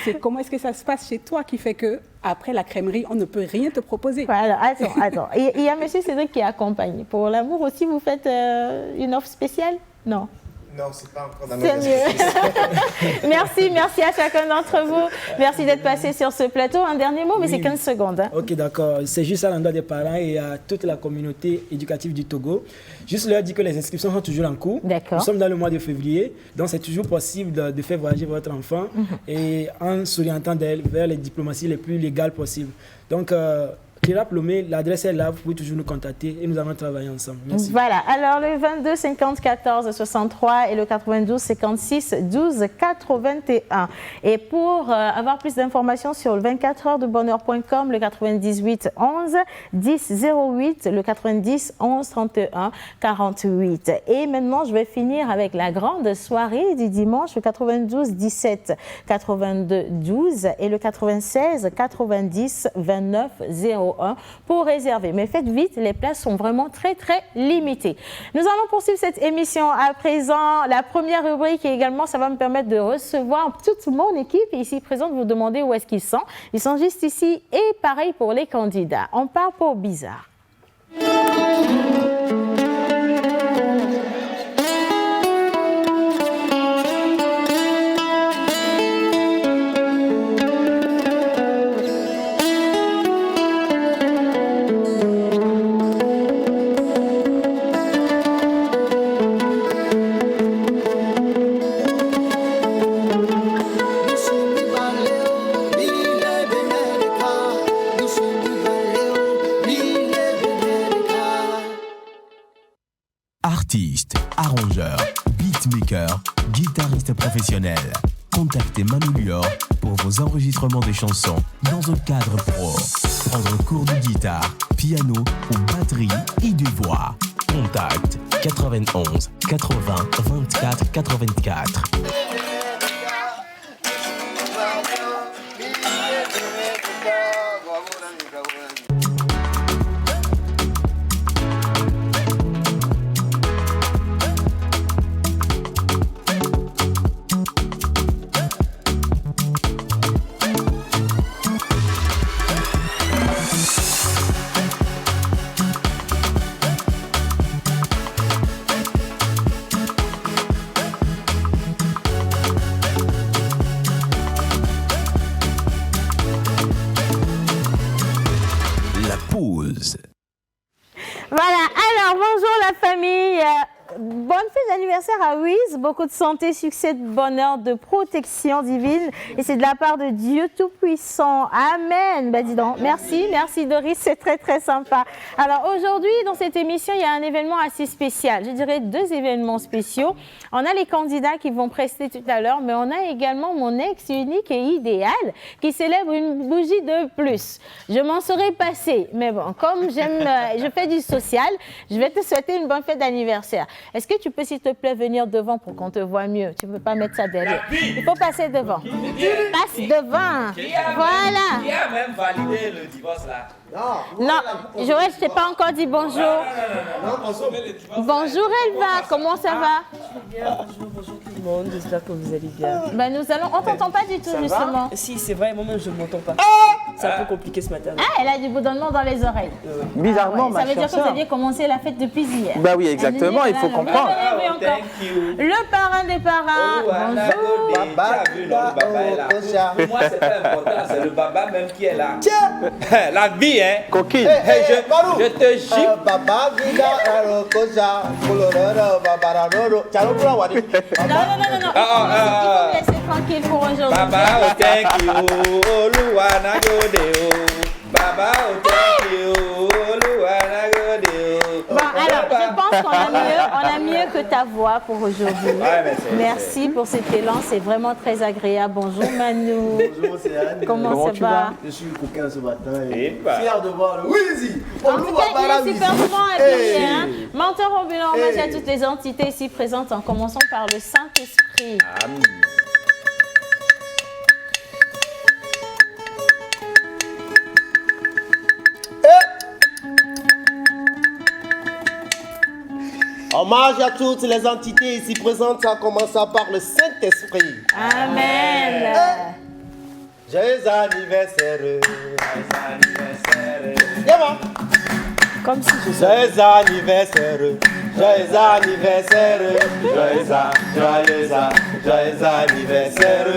Speaker 1: C'est comment est-ce que ça se passe chez toi qui fait que après la crèmerie, on ne peut rien te proposer.
Speaker 2: Voilà, attends. Il y a M. Cédric qui accompagne. Pour l'amour aussi, vous faites une offre spéciale? Non.
Speaker 3: Non, c'est pas encore dans nos
Speaker 2: C'est mieux. Merci à chacun d'entre vous. Merci d'être passé sur ce plateau. Un dernier mot, mais c'est 15 secondes. Hein.
Speaker 4: Ok, d'accord. C'est juste à l'endroit des parents et à toute la communauté éducative du Togo. Juste leur dire que les inscriptions sont toujours en cours.
Speaker 2: D'accord.
Speaker 4: Nous sommes dans le mois de février, donc c'est toujours possible de faire voyager votre enfant et en s'orientant vers les diplomaties les plus légales possibles. Donc, CLIRAP Lomé, l'adresse est là, vous pouvez toujours nous contacter et nous allons travailler ensemble. Merci.
Speaker 2: Voilà, alors le 22 50 14 63 et le 92 56 12 81. Et pour avoir plus d'informations sur le 24heuresdebonheur.com, le 98 11 10 08, le 90 11 31 48. Et maintenant, je vais finir avec la grande soirée du dimanche, le 92 17 82 12 et le 96 90 29 01 pour réserver. Mais faites vite, les places sont vraiment très limitées. Nous allons poursuivre cette émission à présent. La première rubrique et également, ça va me permettre de recevoir toute mon équipe ici présente, vous demander où est-ce qu'ils sont. Ils sont juste ici et pareil pour les candidats. On part pour Bizarre.
Speaker 6: Artiste, arrangeur, beatmaker, guitariste professionnel. Contactez Manu Lior pour vos enregistrements de chansons dans un cadre pro. Prendre cours de guitare, piano ou batterie et de voix. Contact 91 80 24 84.
Speaker 2: Alors, bonjour la famille. Bonne fête d'anniversaire à Wiz. Beaucoup de santé, succès, de bonheur, de protection divine. Et c'est de la part de Dieu Tout-Puissant. Amen. Ben dis donc, merci Doris, c'est très très sympa. Alors aujourd'hui, dans cette émission, il y a un événement assez spécial. Je dirais 2 événements spéciaux. On a les candidats qui vont prester tout à l'heure, mais on a également mon ex unique et idéal qui célèbre une bougie de plus. Je m'en serais passée, mais bon, comme je fais du social, je vais te souhaiter une bonne fête d'anniversaire. Est-ce que tu peux, s'il te plaît, venir devant pour qu'on te voie mieux? Tu ne peux pas mettre ça derrière. Il faut passer devant. Passe devant. Voilà.
Speaker 7: Qui a même validé le divorce là?
Speaker 2: Non, Joël, je t'ai pas encore dit bonjour. Bonjour Elva, comment ça va?
Speaker 8: Bonjour tout le monde, j'espère que vous allez bien.
Speaker 2: Ben on t'entend pas du tout justement.
Speaker 8: Si, c'est vrai, moi-même je ne m'entends pas. C'est un peu compliqué ce matin.
Speaker 2: Ah, elle a du bourdonnement dans les oreilles.
Speaker 9: Bizarrement,
Speaker 2: Ça veut dire que vous aviez commencé la fête depuis hier.
Speaker 9: Bah oui, exactement, il faut comprendre.
Speaker 2: Le parrain des parrains, bonjour.
Speaker 7: Baba, tu as vu, non, le baba est là. Pour moi, c'est pas important, c'est le baba même qui est là. Tiens, la vie, hein.
Speaker 9: Coquille.
Speaker 7: Je te jure.
Speaker 9: Baba, vida, cosa, colorado, babarado.
Speaker 2: Non. Il faut me laisser tranquille pour aujourd'hui.
Speaker 7: Baba, oh thank you, Luana Godeo. Baba, oh thank you, Luana Godeo.
Speaker 2: Bon, alors, je pense qu'on a mieux que ta voix pour aujourd'hui.
Speaker 7: Ouais,
Speaker 2: merci pour cet élan, c'est vraiment très agréable. Bonjour Manu.
Speaker 9: Bonjour, c'est Anne.
Speaker 2: Comment ça va?
Speaker 9: Je suis coquin ce matin et
Speaker 7: bah.
Speaker 9: fier de voir le Wizy.
Speaker 2: En tout cas, il est super souvent habillé. Hein? Menteur ambulant, hommage à toutes les entités ici présentes, en commençant par le Saint-Esprit.
Speaker 7: Amen.
Speaker 9: Hommage à toutes les entités ici présentes, en commençant par le Saint-Esprit.
Speaker 2: Amen.
Speaker 9: Joyeux anniversaire.
Speaker 2: Comme si je
Speaker 9: Joyeux anniversaire. Joyeux anniversaire. Joyeux anniversaire.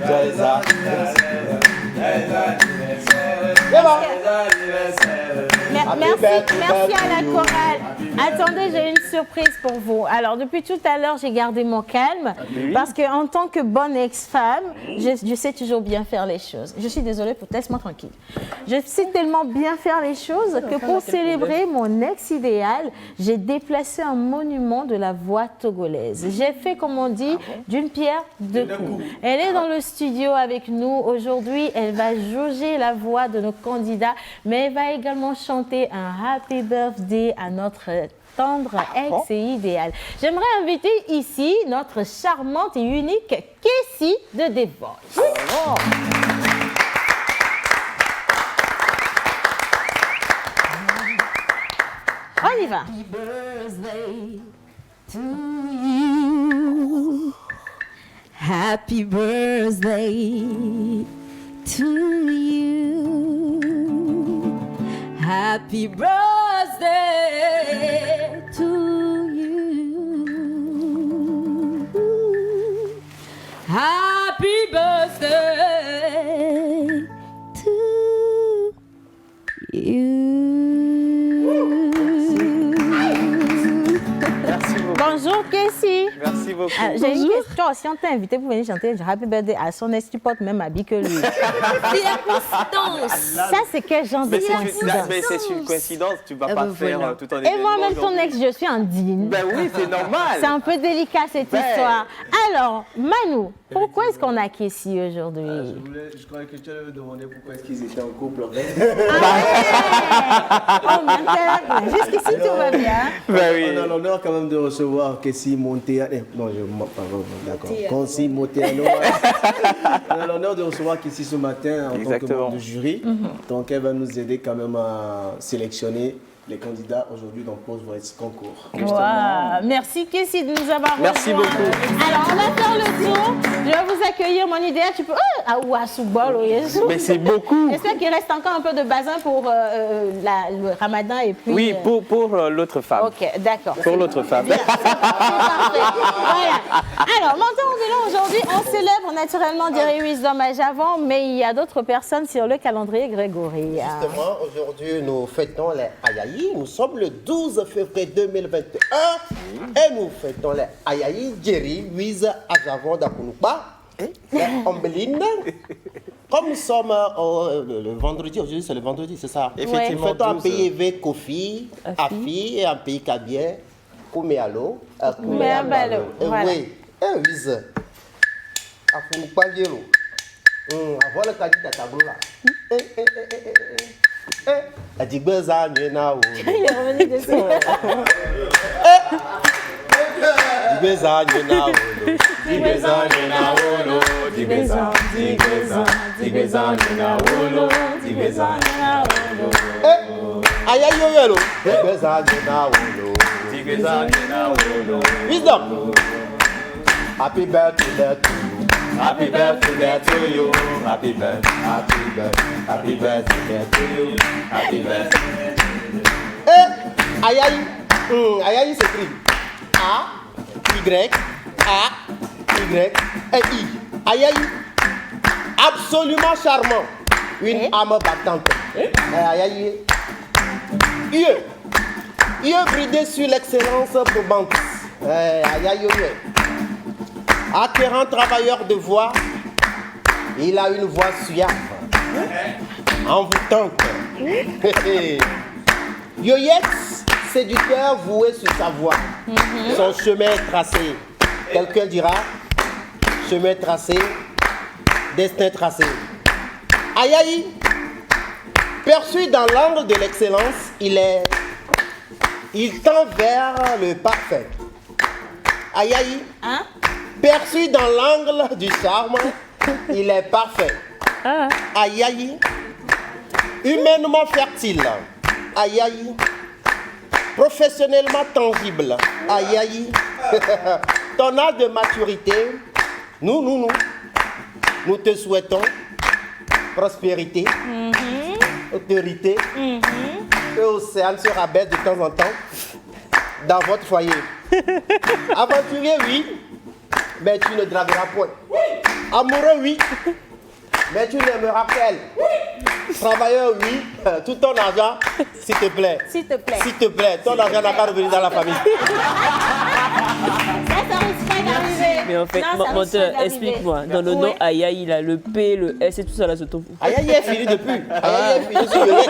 Speaker 9: Joyeux anniversaire.
Speaker 2: Merci à la chorale. Attendez, j'ai une surprise pour vous. Alors, depuis tout à l'heure, j'ai gardé mon calme parce qu'en tant que bonne ex-femme, je sais toujours bien faire les choses. Je suis désolée, laisse-moi tranquille. Je sais tellement bien faire les choses que pour célébrer mon ex-idéal, j'ai déplacé un monument de la voix togolaise. J'ai fait, comme on dit, d'une pierre deux coups. Elle est dans le studio avec nous. Aujourd'hui, elle va jauger la voix de nos candidats, mais elle va également chanter un Happy Birthday à notre tendre ex et idéal. J'aimerais inviter ici notre charmante et unique Kessie de The Voice. On y va. Happy birthday to you. Happy birthday to you. Happy birthday to you. Happy birthday to you. Bonjour Kessie.
Speaker 9: Merci beaucoup.
Speaker 2: J'ai une question. Si on t'a invité pour venir chanter Happy Birthday à son ex, tu portes même habit que lui. Circonstance. Ça, c'est quel genre de coïncidence?
Speaker 9: C'est une coïncidence, tu vas pas faire tout un
Speaker 2: événement. Et moi-même, ton ex, je suis indigne.
Speaker 9: Ben oui, c'est normal.
Speaker 2: C'est un peu délicat cette histoire. Alors, Manu, pourquoi est-ce qu'on a Kessie aujourd'hui?
Speaker 9: Je croyais que tu allais me demander pourquoi est-ce qu'ils étaient en couple.
Speaker 2: Jusqu'ici, tout va bien.
Speaker 9: Ben oui. On a l'honneur quand même de recevoir Kessie Monteano. Non, d'accord. Kessie Monteano. On a l'honneur de recevoir Kessie ce matin en tant que membre du jury. Donc, elle va nous aider quand même à sélectionner les candidats aujourd'hui dans Pose Voice Concours.
Speaker 2: Wow. Merci Kessie de nous avoir rejoints.
Speaker 9: Merci beaucoup.
Speaker 2: Alors, on va faire le tour. Je vais vous accueillir. Mon idéal, tu peux...
Speaker 9: Mais c'est beaucoup.
Speaker 2: J'espère qu'il reste encore un peu de bazin pour le ramadan et puis...
Speaker 9: Oui, pour l'autre femme.
Speaker 2: Ok, d'accord.
Speaker 9: Pour l'autre femme.
Speaker 2: Bien, c'est voilà. Alors, maintenant, aujourd'hui, on célèbre naturellement Derry Wisdom à Javon, mais il y a d'autres personnes sur le calendrier grégorien.
Speaker 9: Justement, aujourd'hui, nous fêtons les Ayaïs.
Speaker 10: Ayayi, nous sommes le 12 février 2021 et nous fêtons les Ayayi Jerry Wiz Ajavon d'Akunupa et Ombeline. Comme nous sommes le vendredi, aujourd'hui c'est le vendredi, c'est ça?
Speaker 7: Effectivement.
Speaker 10: Nous fêtons un pays avec Kofi, Afi et un pays Kabien, Kouméalo.
Speaker 2: Kouméalo.
Speaker 10: Oui, et Wiz. Akunupa Yelo. Avant le cadet de tableau là. A dit Beza Nena.
Speaker 2: Il est revenu dessus.
Speaker 10: Beza Nena.
Speaker 2: Dibeza Nena Wolo. Dibeza Nena Wolo. Dibeza Nena Wolo.
Speaker 10: Aïe aïe yelo. Beza Nena Wolo.
Speaker 7: Dibeza Nena Wolo.
Speaker 10: Wisdom. Happy birthday to you.
Speaker 7: Happy birthday to you. Happy birthday.
Speaker 10: Happy birthday to you.
Speaker 7: Happy birthday.
Speaker 10: Aïe aïe. Aïe aïe s'écrit A-Y-A-Y et I. Aïe aïe. Absolument charmant. Une âme battante. Aïe aïe. Il est bridé sur l'excellence probante. Aïe aïe aïe. Acquérant travailleur de voix, il a une voix suave, envoûtante. Yoyet, séducteur voué sur sa voix. Son chemin est tracé. Quelqu'un dira, chemin tracé, destin tracé. Aïe aïe, perçu dans l'angle de l'excellence, il tend vers le parfait. Aïe aïe.
Speaker 2: Hein?
Speaker 10: Perçu dans l'angle du charme, il est parfait. Aïe aïe. Humainement fertile. Aïe aïe. Professionnellement tangible. Aïe aïe. Ton âge de maturité, nous te souhaitons prospérité, autorité, que l'océan se rabaisse de temps en temps dans votre foyer. Aventurier, oui. Mais tu ne dragueras point. Oui. Amoureux, oui. Mais tu n'aimeras qu'elle. Oui. Travailleur, oui. Tout ton argent, s'il te plaît.
Speaker 2: S'il te plaît.
Speaker 10: S'il te plaît. Ton argent n'a pas revenir dans la famille.
Speaker 2: Ça risque pas d'arriver.
Speaker 8: Mais en fait, menteur, explique-moi. Dans le nom Aïe aïe, il a le P, le S et tout ça là, se trouve.
Speaker 10: Aïe aïe est fini depuis. Aïe aïe est fini sur le net.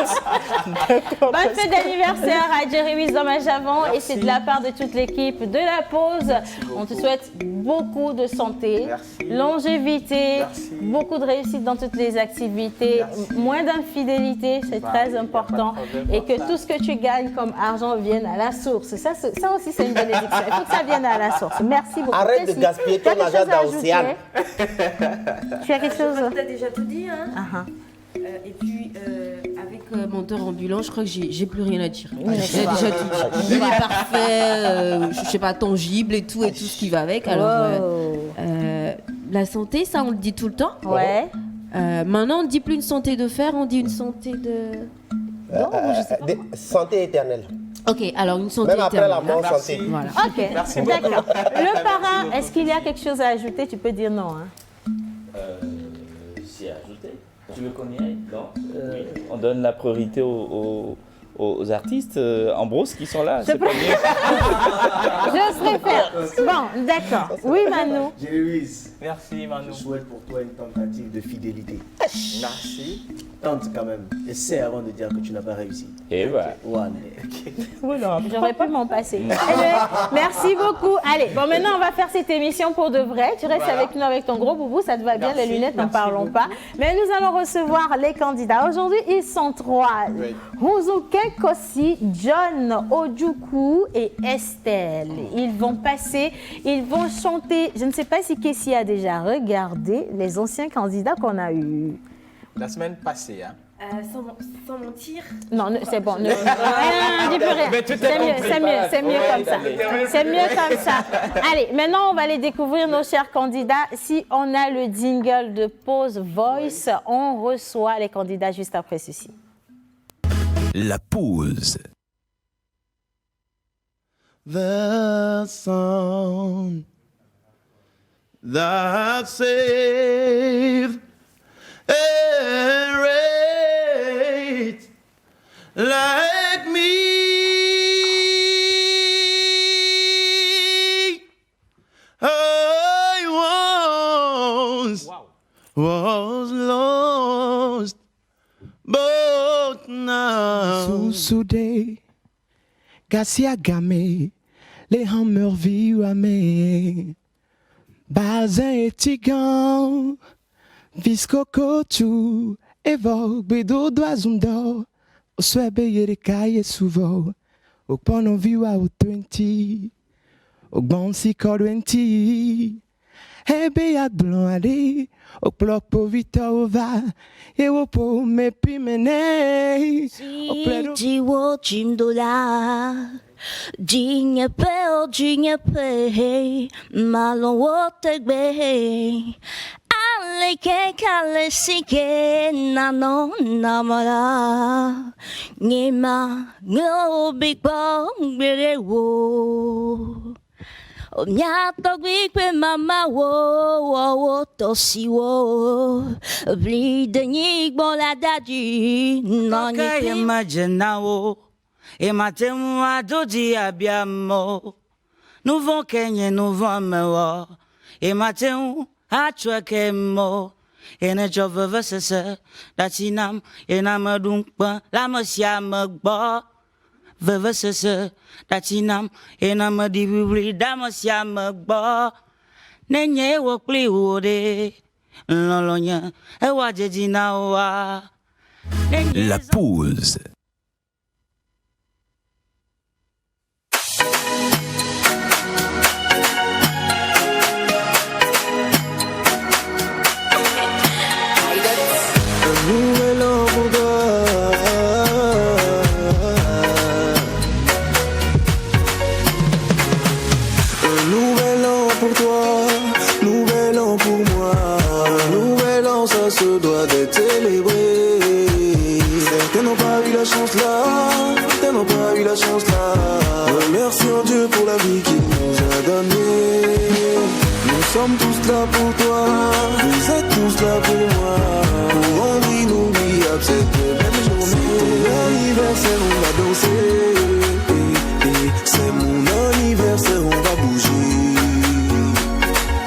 Speaker 2: Bonne fête d'anniversaire à Jerry Wiz dans Majavon et c'est de la part de toute l'équipe de la pause. On te souhaite beaucoup de santé, longévité, beaucoup de réussite dans toutes les activités, moins d'infidélité, c'est très important, et que tout ce que tu gagnes comme argent vienne à la source. Ça aussi, c'est une bénédiction. Il faut que ça vienne à la source. Merci beaucoup.
Speaker 10: Arrête de gaspiller ton argent dans l'océan.
Speaker 2: Tu as quelque chose?
Speaker 11: Tu as déjà tout dit, hein? Et puis, avec Menteur Ambulant, je crois que j'ai plus rien à dire. J'ai déjà tout dit. Il est parfait, je sais pas, tangible et tout ce qui va avec. Alors, la santé, ça, on le dit tout le temps.
Speaker 2: Ouais.
Speaker 11: Maintenant, on ne dit plus une santé de fer, on dit une santé de... Non, je sais pas.
Speaker 10: Santé éternelle.
Speaker 11: Ok, alors une santé
Speaker 10: même après
Speaker 11: éternelle.
Speaker 10: la mort, santé.
Speaker 11: Voilà.
Speaker 2: Ok, d'accord. Le parrain, est-ce qu'il y a quelque chose à ajouter? Tu peux dire non. Hein?
Speaker 7: Si ajouté. Tu le connais? Non. Oui. On donne la priorité aux artistes Ambrose qui sont là. C'est pas mieux.
Speaker 2: Je préfère. Bon, d'accord. Oui, Manu.
Speaker 9: Jérémise.
Speaker 7: Merci, Manu.
Speaker 9: Je souhaite pour toi une tentative de fidélité.
Speaker 7: Merci.
Speaker 9: Tente quand même. Essaie avant de dire que tu n'as pas réussi.
Speaker 7: Et voilà.
Speaker 9: Voilà.
Speaker 2: J'aurais pu m'en passer. Merci beaucoup. Allez, bon, maintenant, on va faire cette émission pour de vrai. Tu restes avec nous avec ton gros boubou, ça te va bien, les lunettes, n'en parlons pas. Mais nous allons recevoir les candidats. Aujourd'hui, ils sont trois. Huzuke Kossi, John Ojukwu et Estelle. Ils vont passer, ils vont chanter. Je ne sais pas si Kessie a déjà regardé les anciens candidats qu'on a eus.
Speaker 12: La semaine passée, hein.
Speaker 11: Sans mentir.
Speaker 2: Non, c'est bon. Ne dis plus rien. C'est mieux comme ça. C'est mieux comme ça. Allez, maintenant, on va aller découvrir nos chers candidats. Si on a le jingle de Pause Voice, on reçoit les candidats juste après ceci.
Speaker 6: La pause.
Speaker 13: The song that saved a wretch like me. today. Garcia Gamé, les hammers viwame. Bazin et tigan, visco cotou, évoque bédo d'oiseau. Au souhait béyer des cailles souvent. Au pono viwa au 20. Au bon si cor 20. Ebe ya blanc allé. Au bloc pour vita ova. Et au po me pimene.
Speaker 14: Jiwo jimdola. Jinye pe. Malon wote gbe. Ale ke kale sike nano namara. Nima no big bong bere wo. Omyato gwe mama wo tosi wo. Blide nyik bon la daji non
Speaker 15: Kaya imaginawo. E matemu adoji abbiamo. Nous vont kenye nous vont mewa. E matemu achwekemo. Ene jove sese datinam ena madumpa la mosia magba. Veve sese datinam ena madibri da mosia magba. Nenye wokli wode. Lolonya e wajejina wa.
Speaker 6: La pause.
Speaker 13: Nouvel an pour toi. Un nouvel an pour toi, nouvel an pour moi. Un nouvel an, ça se doit d'être célébré. Certains n'ont pas eu la chance là, certains n'ont pas eu la chance là. Remercions Dieu pour la vie qu'il nous a donnée. Nous sommes tous là pour toi, vous êtes tous là pour moi. Pour rendre inoubliable cette belle journée. C'est ton anniversaire, on va danser. C'est mon anniversaire, on va bouger.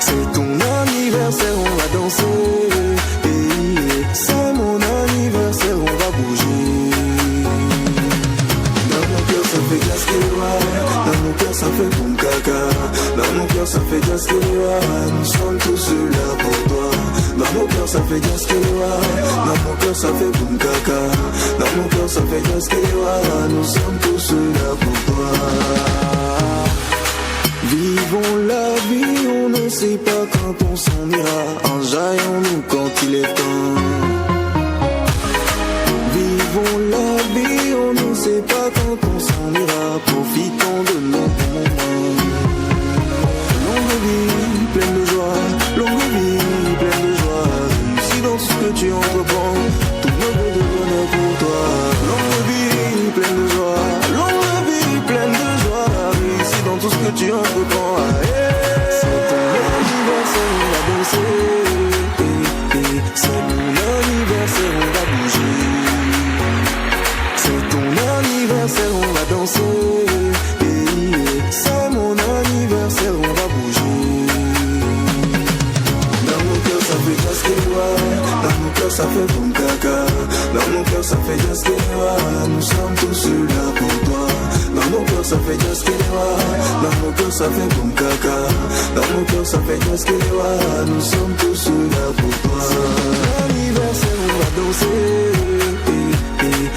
Speaker 13: C'est ton anniversaire, on va danser. C'est mon anniversaire, on va bouger. Dans mon cœur ça fait glace qui est. Dans mon cœur ça fait boum caca. Dans mon cœur ça fait glace qui est. Nous sommes tous là pour toi. Dans mon cœur ça fait glace qui est. Dans mon cœur ça fait boum caca. Dans mon cœur ça fait glace qui est. Nous sommes tous là pour toi. Vivons la vie, on ne sait pas quand on s'en ira. Enjaillons-nous quand il est temps. Vivons la vie, on ne sait pas quand on s'en ira. Profitons de nos moments. Longue vie, pleine de joie. Longue vie, pleine de joie. Réussis dans tout ce que tu entreprends. Tout me veut de bonheur pour toi. Longue vie, pleine de joie. Longue vie, pleine de joie. Réussis dans tout ce que tu entreprends. C'est ton anniversaire, on va danser. C'est mon anniversaire, on va bouger. C'est ton anniversaire, on va danser. C'est mon anniversaire, on va bouger. Dans mon cœur ça fait glace qui est. Dans mon cœur ça fait boum caca. Dans mon cœur ça fait glace qui est. Nous sommes tous là pour toi. Dans mon cœur ça fait glace qui est. Dans mon cœur ça fait boum caca. Dans mon cœur ça fait glace qui est. Nous sommes tous là pour toi. C'est mon anniversaire, on va danser.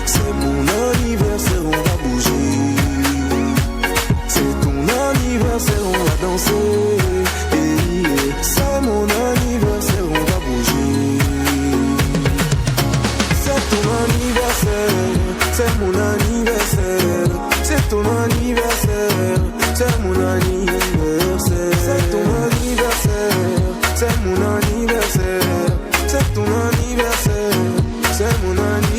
Speaker 13: C'est mon anniversaire, on va bouger. C'est ton anniversaire, on va danser. C'est mon anniversaire, on va bouger. C'est ton anniversaire, c'est mon anniversaire. C'est ton anniversaire, c'est mon anniversaire. C'est ton anniversaire, c'est mon anniversaire. C'est ton anniversaire, c'est mon anniversaire.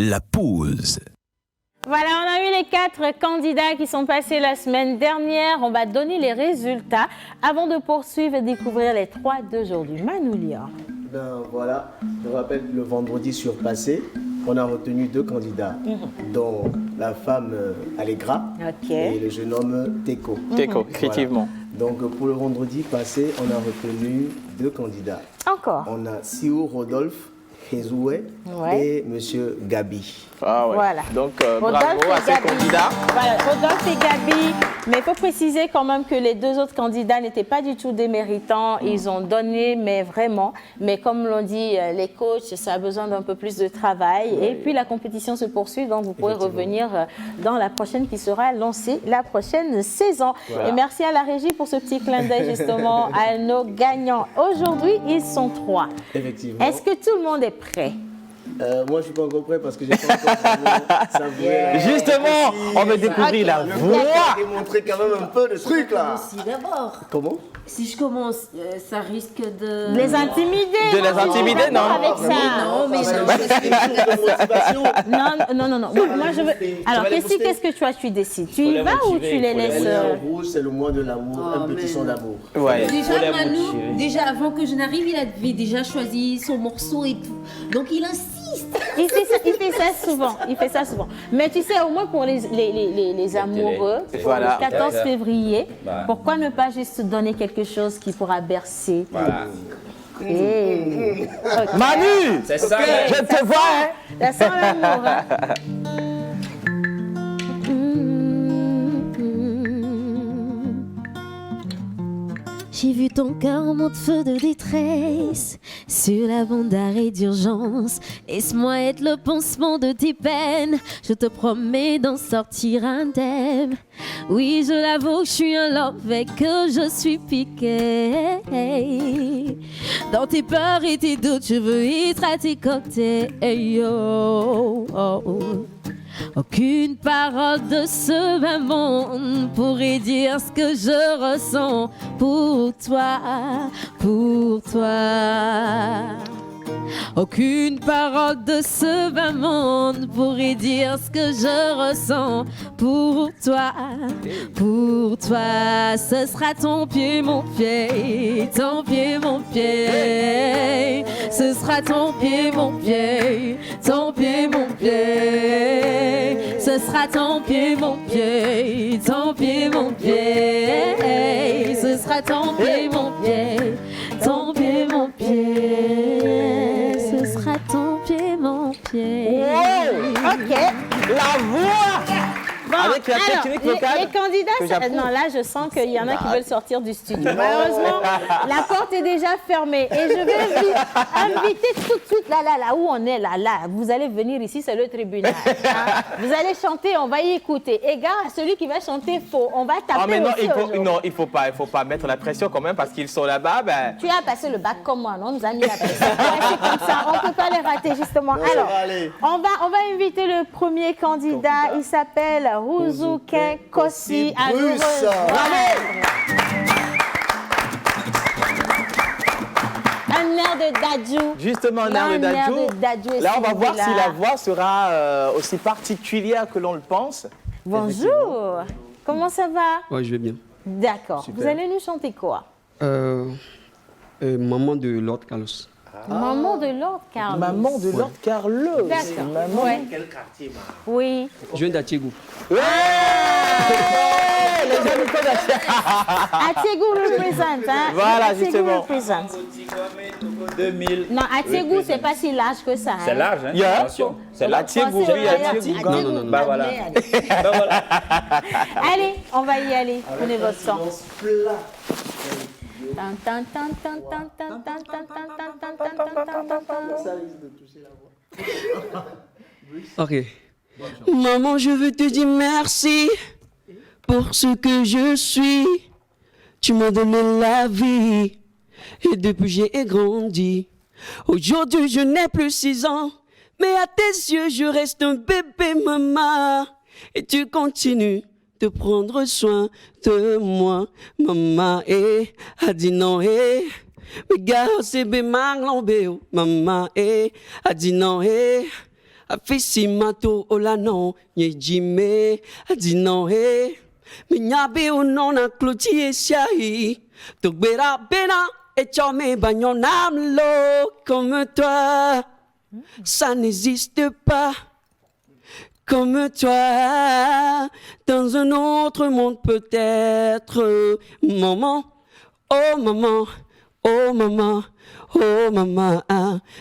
Speaker 6: la pause.
Speaker 2: Voilà, on a eu les 4 candidats qui sont passés la semaine dernière. On va donner les résultats avant de poursuivre et découvrir les 3 d'aujourd'hui. Manoulia.
Speaker 9: Ben voilà, je rappelle le vendredi surpassé, on a retenu 2 candidats, dont la femme Allegra et le jeune homme Teko.
Speaker 12: Teko, effectivement.
Speaker 9: Donc pour le vendredi passé, on a retenu 2 candidats.
Speaker 2: Encore.
Speaker 9: On a Siou Rodolphe Khezoué et Monsieur Gabi.
Speaker 12: Ah ouais.
Speaker 2: Voilà.
Speaker 12: Donc bravo à ces candidats.
Speaker 2: Voilà, Rodolphe et Gabi. Mais il faut préciser quand même que les 2 autres candidats n'étaient pas du tout déméritants. Ils ont donné, mais vraiment. Mais comme l'ont dit les coachs, ça a besoin d'un peu plus de travail. Oui. Et puis la compétition se poursuit, donc vous pourrez revenir dans la prochaine qui sera lancée la prochaine saison. Voilà. Et merci à la régie pour ce petit clin d'œil justement à nos gagnants. Aujourd'hui, ils sont 3.
Speaker 9: Effectivement.
Speaker 2: Est-ce que tout le monde est prêt?
Speaker 9: Moi, je ne suis pas encore prêt parce que j'ai pas encore savoué.
Speaker 12: Justement, on va découvrir la voix.
Speaker 9: On va démontrer quand même un peu de truc là.
Speaker 11: D'abord.
Speaker 9: Comment?
Speaker 11: Si je commence, ça risque de...
Speaker 2: Les intimider.
Speaker 12: De les intimider, non?
Speaker 2: Avec ça.
Speaker 11: Non, mais
Speaker 2: non. Moi, je veux... Alors, qu'est-ce que toi, tu décides? Tu y vas ou tu les laisses?
Speaker 9: Le rouge, c'est le mois de l'amour, un petit son d'amour.
Speaker 12: Ouais.
Speaker 11: Déjà, Manu, avant que je n'arrive, il avait déjà choisi son morceau et tout. Donc, il insiste.
Speaker 2: Il fait ça souvent. Mais tu sais, au moins pour les amoureux,
Speaker 12: voilà.
Speaker 2: le 14 février, pourquoi ne pas juste donner quelque chose qui pourra bercer?
Speaker 7: Voilà.
Speaker 2: Okay.
Speaker 12: Manu,
Speaker 7: c'est ça,
Speaker 12: je te vois.
Speaker 2: Ça sent l'amour. Hein?
Speaker 14: J'ai vu ton cœur en mode feu de détresse sur la bande d'arrêt d'urgence. Laisse-moi être le pansement de tes peines. Je te promets d'en sortir indemne. Oui, je l'avoue, je suis un love et que je suis piqué. Dans tes peurs et tes doutes, je veux être à tes côtés. Hey, oh, oh, oh. Aucune parole de ce bas monde pourrait dire ce que je ressens pour toi, pour toi. Aucune parole de ce bas monde pourrait dire ce que je ressens pour toi, pour toi. Ce sera ton pied, mon pied, ton pied, mon pied. Ce sera ton pied, mon pied, ton pied, mon pied. Ce sera ton pied, mon pied, ton pied, mon pied. Ce sera ton pied, mon pied, ton pied, mon pied. Ce sera ton pied, mon pied.
Speaker 12: Wow.
Speaker 2: Ok.
Speaker 12: La voix.
Speaker 2: Bon,
Speaker 12: avec la technique vocale.
Speaker 2: Les candidats, non, là, je sens qu'il y en a qui veulent sortir du studio. Malheureusement, la porte est déjà fermée. Et je vais inviter tout de suite, là, où on est, là. Vous allez venir ici, c'est le tribunal. Hein. Vous allez chanter, on va y écouter. Et gars, celui qui va chanter faux, on va taper
Speaker 12: mais non,
Speaker 2: aussi
Speaker 12: il faut pas mettre la pression quand même parce qu'ils sont là-bas. Ben...
Speaker 2: Tu as passé le bac comme moi, non? On nous a mis la pression. C'est comme ça, on ne peut pas les rater, justement. Alors, on va inviter le premier candidat. Il s'appelle Rouzouken Kossi à nous rejoindre. Un air de Dadju.
Speaker 12: Justement, un air de Dadju. Là, on va voir si la voix sera aussi particulière que l'on le pense.
Speaker 2: Bonjour. Comment ça va?
Speaker 16: Oui, je vais bien.
Speaker 2: D'accord. Vous allez nous chanter quoi?
Speaker 16: Maman de Lord Carlos.
Speaker 2: Maman de Lord Carlos.
Speaker 12: Maman de Lord Carlos.
Speaker 2: D'accord.
Speaker 12: Maman
Speaker 2: de
Speaker 10: quel quartier, maman?
Speaker 2: Oui.
Speaker 16: Je viens d'Atiégou.
Speaker 12: Ouais, les habitants d'Atiégou.
Speaker 2: Atiégou représente, hein?
Speaker 12: Voilà,
Speaker 2: Atiégou
Speaker 12: justement.
Speaker 2: représente.
Speaker 7: 2000.
Speaker 2: Non, Atiégou, c'est pas si large que ça.
Speaker 7: C'est
Speaker 2: hein?
Speaker 7: large, hein?
Speaker 12: Yeah.
Speaker 7: Attention. C'est
Speaker 12: l'Atiégou, oui, Atiégou.
Speaker 16: Non.
Speaker 7: Bah voilà. Bah voilà.
Speaker 2: Allez, on va y aller. Prenez votre temps.
Speaker 16: Ok. Maman, je veux te dire merci pour ce que je suis. Tu m'as donné la vie et depuis j'ai grandi. Aujourd'hui, je n'ai plus 6 ans, mais à tes yeux, je reste un bébé, maman. Et tu continues de prendre soin de moi, maman. A dit non, mais gars, c'est bé maman, a dit non, Afisimato olano Yejime Adino he Minyabe unona kluti esiahi Tugbera bena et chome bagnon lo comme toi ça n'existe pas comme toi dans un autre monde peut-être maman oh maman oh maman oh maman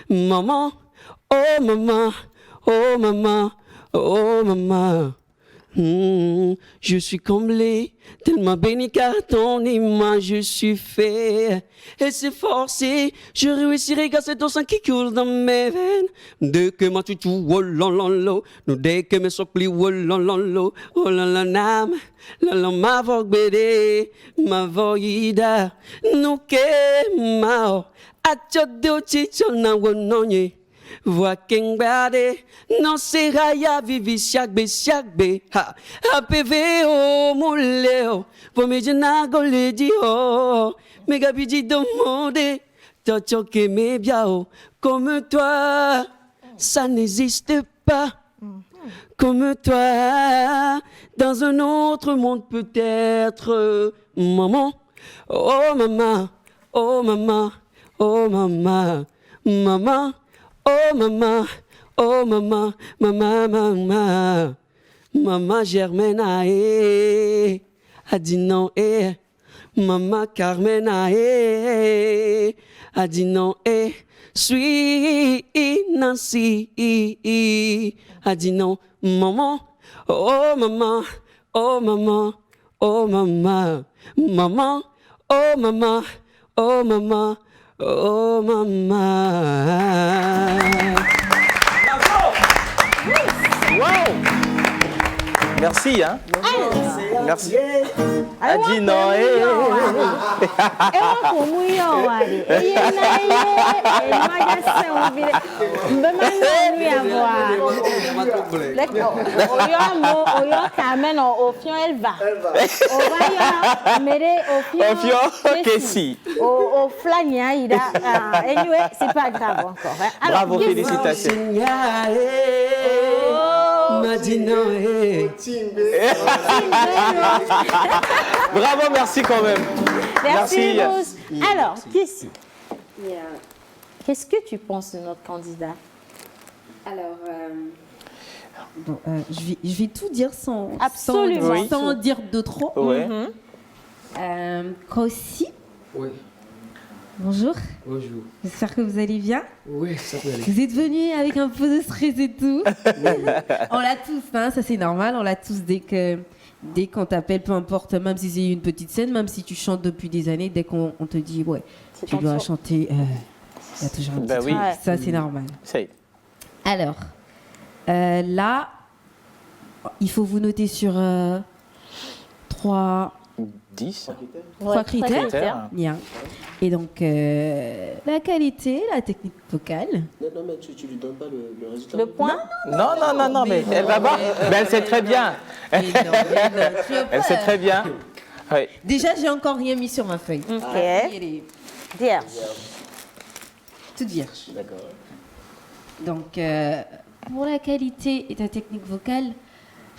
Speaker 16: maman oh maman oh maman oh maman je suis comblé, tellement béni car ton image je suis fait. Et c'est forcé, je réussirai car c'est ton sang qui coule dans mes veines. Dès que ma tutu, oh la la la, nous dès que mes sopli, oh la la la, oh la la nam, la la ma vogue bédé, ma voïda, nous que mao, à tchadou chichon na wononye. Voix kengbade, non c'est raya vivi siagbe ha APV o muleo, pour me jena goledi o, mega bidi demande, t'as que mes biao, comme toi, ça n'existe pas, comme toi, dans un autre monde peut-être, maman, oh maman, oh maman, oh maman, maman. Oh maman, oh maman, maman, maman, maman Germaine ae, a dit non maman Carmen ae, a dit non suis Nancy, a dit non maman, oh maman, oh maman, oh maman, maman, oh maman, oh maman. Oh maman.
Speaker 12: Wow. Merci, hein. Merci. Adi non,
Speaker 2: c'est pas grave encore.
Speaker 12: Bravo, félicitations. Bravo, merci quand même.
Speaker 2: Merci. Alors, Kessie, qu'est-ce que tu penses de notre candidat?
Speaker 11: Alors, je vais tout dire sans dire de trop.
Speaker 12: Ouais.
Speaker 11: Kossi.
Speaker 4: Oui.
Speaker 11: Bonjour.
Speaker 4: Bonjour.
Speaker 11: J'espère que vous allez bien.
Speaker 4: Oui, ça peut aller.
Speaker 11: Vous êtes venus avec un peu de stress et tout. On l'a tous, hein, ça c'est normal. On l'a tous dès qu'on t'appelle, peu importe, même si c'est une petite scène, même si tu chantes depuis des années, dès qu'on te dit ouais, tu dois chanter, il y a toujours un petit truc. Ça c'est normal. Alors, là, il faut vous noter sur 3 critères. Bien. Et donc, la qualité, la technique vocale.
Speaker 9: Non, mais tu lui donnes pas le résultat.
Speaker 2: Le point?
Speaker 12: Non, mais elle va voir. Mais elle sait très bien. Elle sait très bien. Oui.
Speaker 11: Déjà, j'ai encore rien mis sur ma feuille.
Speaker 2: Ok. Vierge.
Speaker 11: Toute vierge.
Speaker 9: D'accord.
Speaker 11: Donc, pour la qualité et la technique vocale,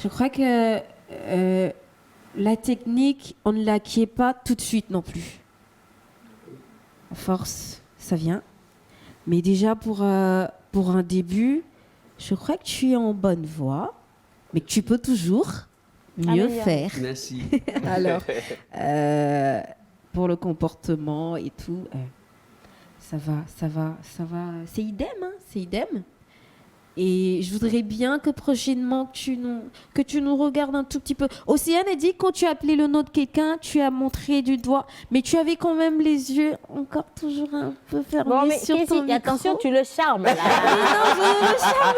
Speaker 11: je crois que la technique, on ne l'acquiert pas tout de suite non plus. À force, ça vient. Mais déjà, pour un début, je crois que tu es en bonne voie, mais que tu peux toujours mieux faire.
Speaker 4: Merci.
Speaker 11: Alors, pour le comportement et tout, ça va. C'est idem, hein, c'est idem. Et je voudrais bien que prochainement, que tu nous regardes un tout petit peu. Océane a dit que quand tu as appelé le nom de quelqu'un, tu as montré du doigt. Mais tu avais quand même les yeux encore toujours un peu fermés sur ton micro.
Speaker 2: Attention, tu le charmes là.
Speaker 11: Non, je le charme.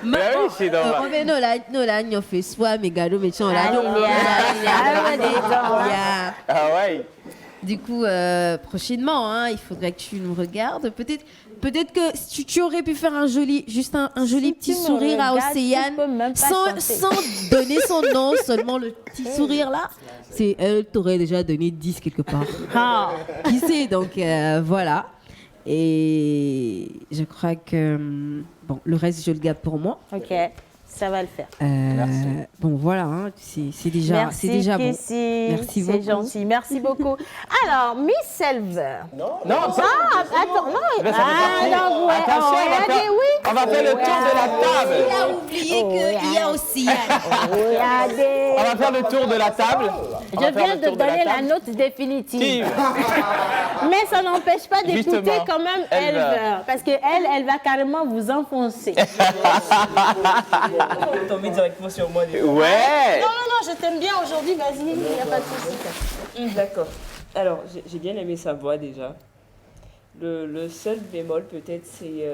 Speaker 12: Oui, c'est normal.
Speaker 11: Mais non, là, on fait soit mes gars, mais tu en
Speaker 12: Ah ouais.
Speaker 11: Du coup, prochainement, hein, il faudrait que tu nous regardes. Peut-être que tu aurais pu faire un joli petit sourire à Océane sans donner son nom, seulement le petit sourire là. Elle t'aurait déjà donné 10 quelque part. Qui sait, donc voilà. Et je crois que bon, le reste, je le garde pour moi.
Speaker 2: Ok, ça va le faire.
Speaker 11: Bon, voilà, hein, c'est déjà, bon. Merci beaucoup.
Speaker 2: C'est gentil, merci beaucoup. Alors, Miss Selver.
Speaker 12: Non,
Speaker 2: attends, non.
Speaker 12: Attention, on va faire le tour de la table.
Speaker 11: Il a oublié qu'il y a aussi
Speaker 12: On va faire le tour de la table.
Speaker 2: Je viens de donner la note définitive. Mais ça n'empêche pas d'écouter quand même Elver. Parce qu'elle va carrément vous enfoncer.
Speaker 8: On va tomber directement sur moi.
Speaker 12: Ouais.
Speaker 2: Non, je t'aime bien aujourd'hui, vas-y, il n'y a pas de souci.
Speaker 8: D'accord. Alors, j'ai bien aimé sa voix déjà. Le seul bémol peut-être, c'est